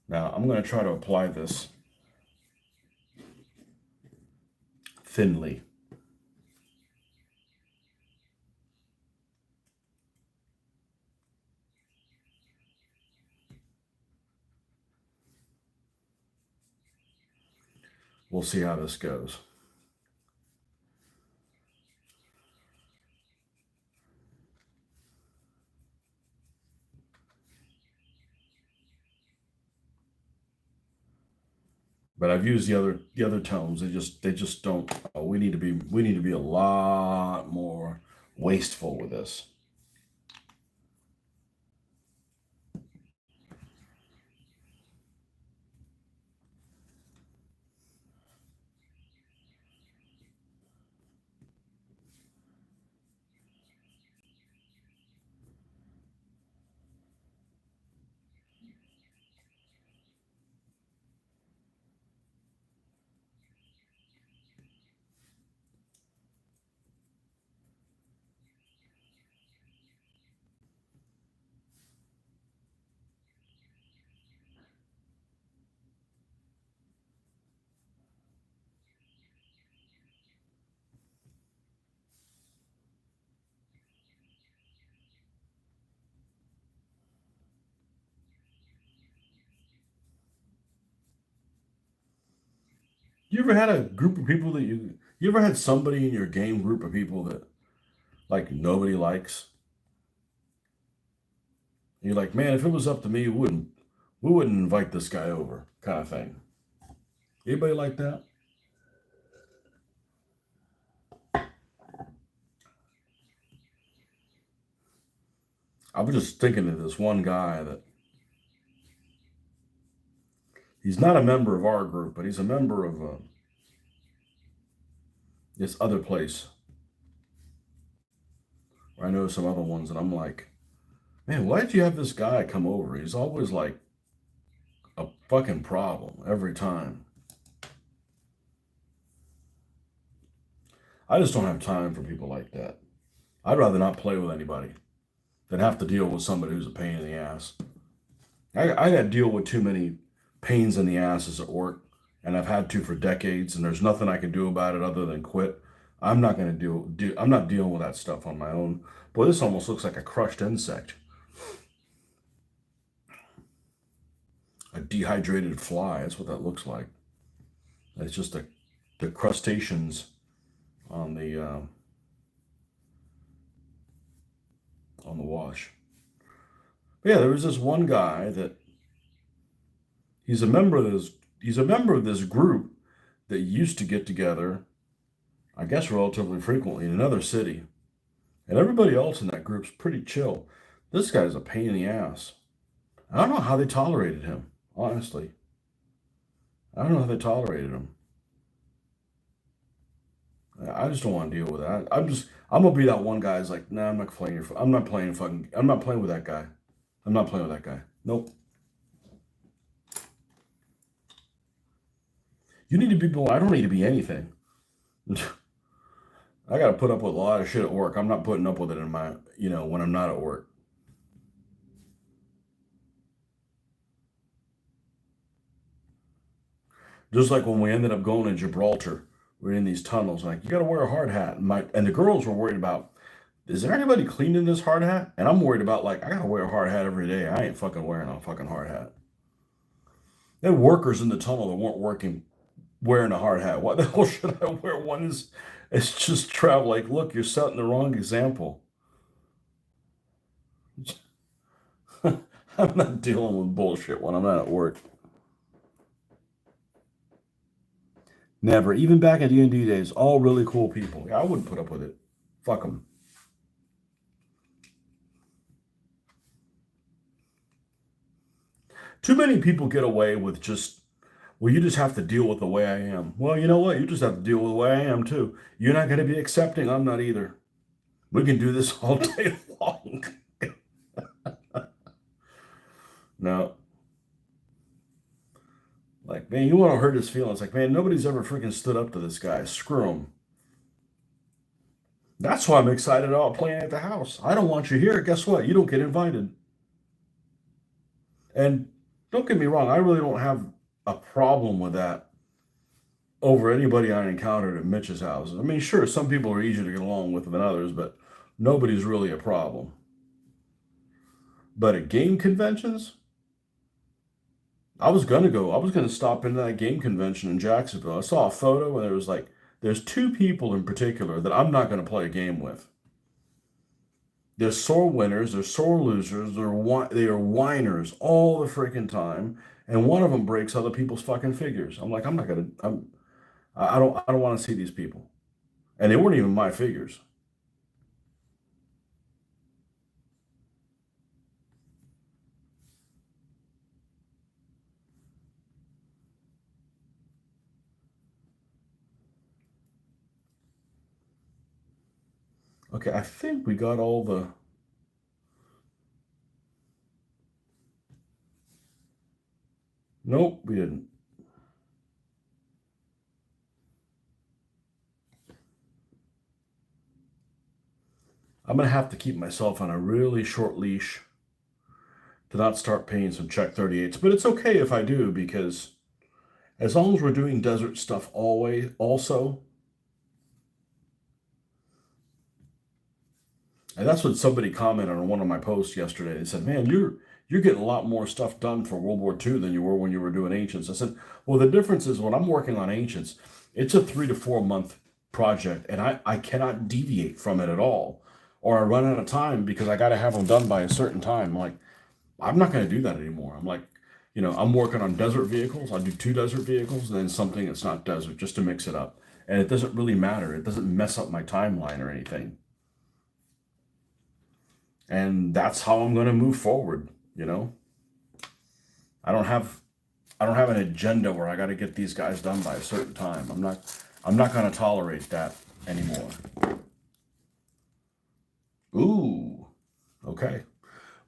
Now I'm going to try to apply this thinly. We'll see how this goes. But I've used the other tones. They just don't. We need to be a lot more wasteful with this. You ever had a group of people that you ever had somebody in your game group of people that like nobody likes? You're like, man, if it was up to me, we wouldn't invite this guy over, kind of thing. Anybody like that? I was just thinking of this one guy that he's not a member of our group, but he's a member of this other place where I know some other ones, and I'm like, man, why'd you have this guy come over? He's always like a fucking problem every time. I just don't have time for people like that. I'd rather not play with anybody than have to deal with somebody who's a pain in the ass. I got to deal with too many pains in the asses at work, and I've had to for decades, and there's nothing I can do about it other than quit. I'm not going to I'm not dealing with that stuff on my own. Boy, this almost looks like a crushed insect. A dehydrated fly. That's what that looks like. It's just the crustaceans on the wash. But yeah, there was this one guy that he's a member of this group that used to get together, I guess relatively frequently in another city. And everybody else in that group's pretty chill. This guy's a pain in the ass. I don't know how they tolerated him, honestly. I don't know how they tolerated him. I just don't want to deal with that. I'm gonna be that one guy who's like, nah, I'm not playing with that guy. I'm not playing with that guy. Nope. You need to be, I don't need to be anything. I got to put up with a lot of shit at work. I'm not putting up with it in my, when I'm not at work. Just like when we ended up going to Gibraltar, we're in these tunnels. Like, you got to wear a hard hat. And the girls were worried about, is there anybody cleaning this hard hat? And I'm worried about, like, I got to wear a hard hat every day. I ain't fucking wearing a fucking hard hat. There were workers in the tunnel that weren't working wearing a hard hat. Why the hell should I wear one? It's just travel. Like, look, you're setting the wrong example. I'm not dealing with bullshit when I'm not at work. Never. Even back at D&D days, all really cool people. Yeah, I wouldn't put up with it. Fuck them. Too many people get away with just, well, you just have to deal with the way I am. Well, you know what? You just have to deal with the way I am, too. You're not going to be accepting. I'm not either. We can do this all day long. No. Like, man, you want to hurt his feelings. Like, man, nobody's ever freaking stood up to this guy. Screw him. That's why I'm excited about playing at the house. I don't want you here. Guess what? You don't get invited. And don't get me wrong, I really don't have a problem with that over anybody I encountered at Mitch's house. I mean, sure, some people are easier to get along with than others, but nobody's really a problem. But at game conventions, I was gonna stop into that game convention in Jacksonville. I saw a photo and there was like, there's two people in particular that I'm not gonna play a game with. They're sore winners, they're sore losers, they are whiners all the freaking time, and one of them breaks other people's fucking figures. I'm like, I don't want to see these people, and they weren't even my figures. Okay, I think we got all the. Nope, we didn't. I'm gonna have to keep myself on a really short leash to not start paying some check 38s, but it's okay if I do because as long as we're doing desert stuff always also, and that's what somebody commented on one of my posts yesterday. They said, "Man, you're getting a lot more stuff done for World War II than you were when you were doing Ancients. I said, well, the difference is when I'm working on Ancients, it's a 3 to 4 month project, and I cannot deviate from it at all, or I run out of time because I got to have them done by a certain time. Like, I'm not going to do that anymore. I'm like, I'm working on desert vehicles. I'll do 2 desert vehicles and then something that's not desert just to mix it up. And it doesn't really matter. It doesn't mess up my timeline or anything. And that's how I'm going to move forward. I don't have an agenda where I got to get these guys done by a certain time. I'm not going to tolerate that anymore. Ooh, okay.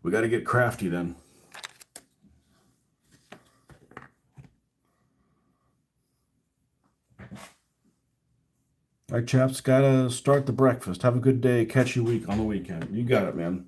We got to get crafty then. All right, chaps, gotta start the breakfast. Have a good day. Catch you on the weekend. You got it, man.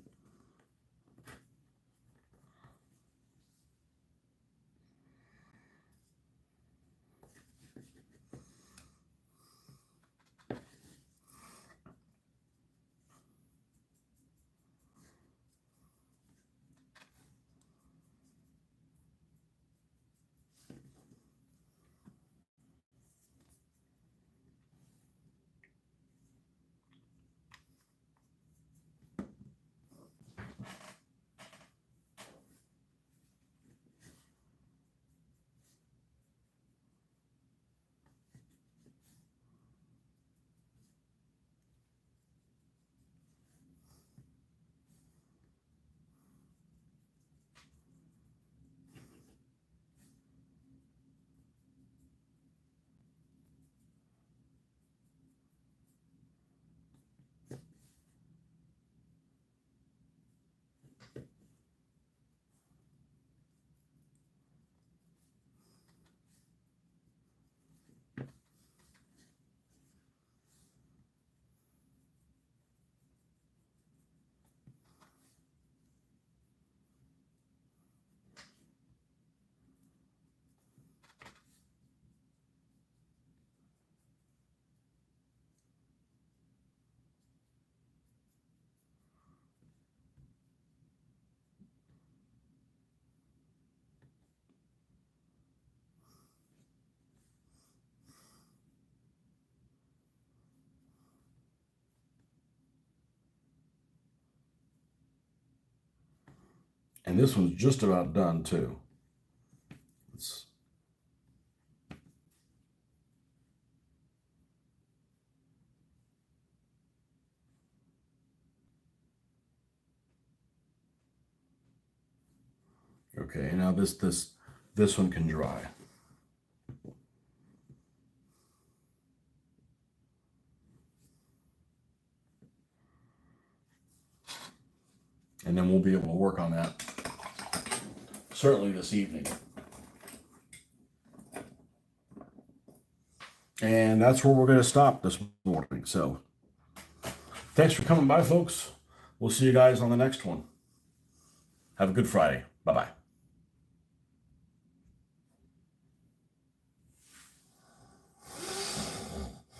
And this one's just about done too. Okay, now this one can dry. And then we'll be able to work on that certainly this evening. And that's where we're going to stop this morning. So thanks for coming by, folks. We'll see you guys on the next one. Have a good Friday. Bye-bye.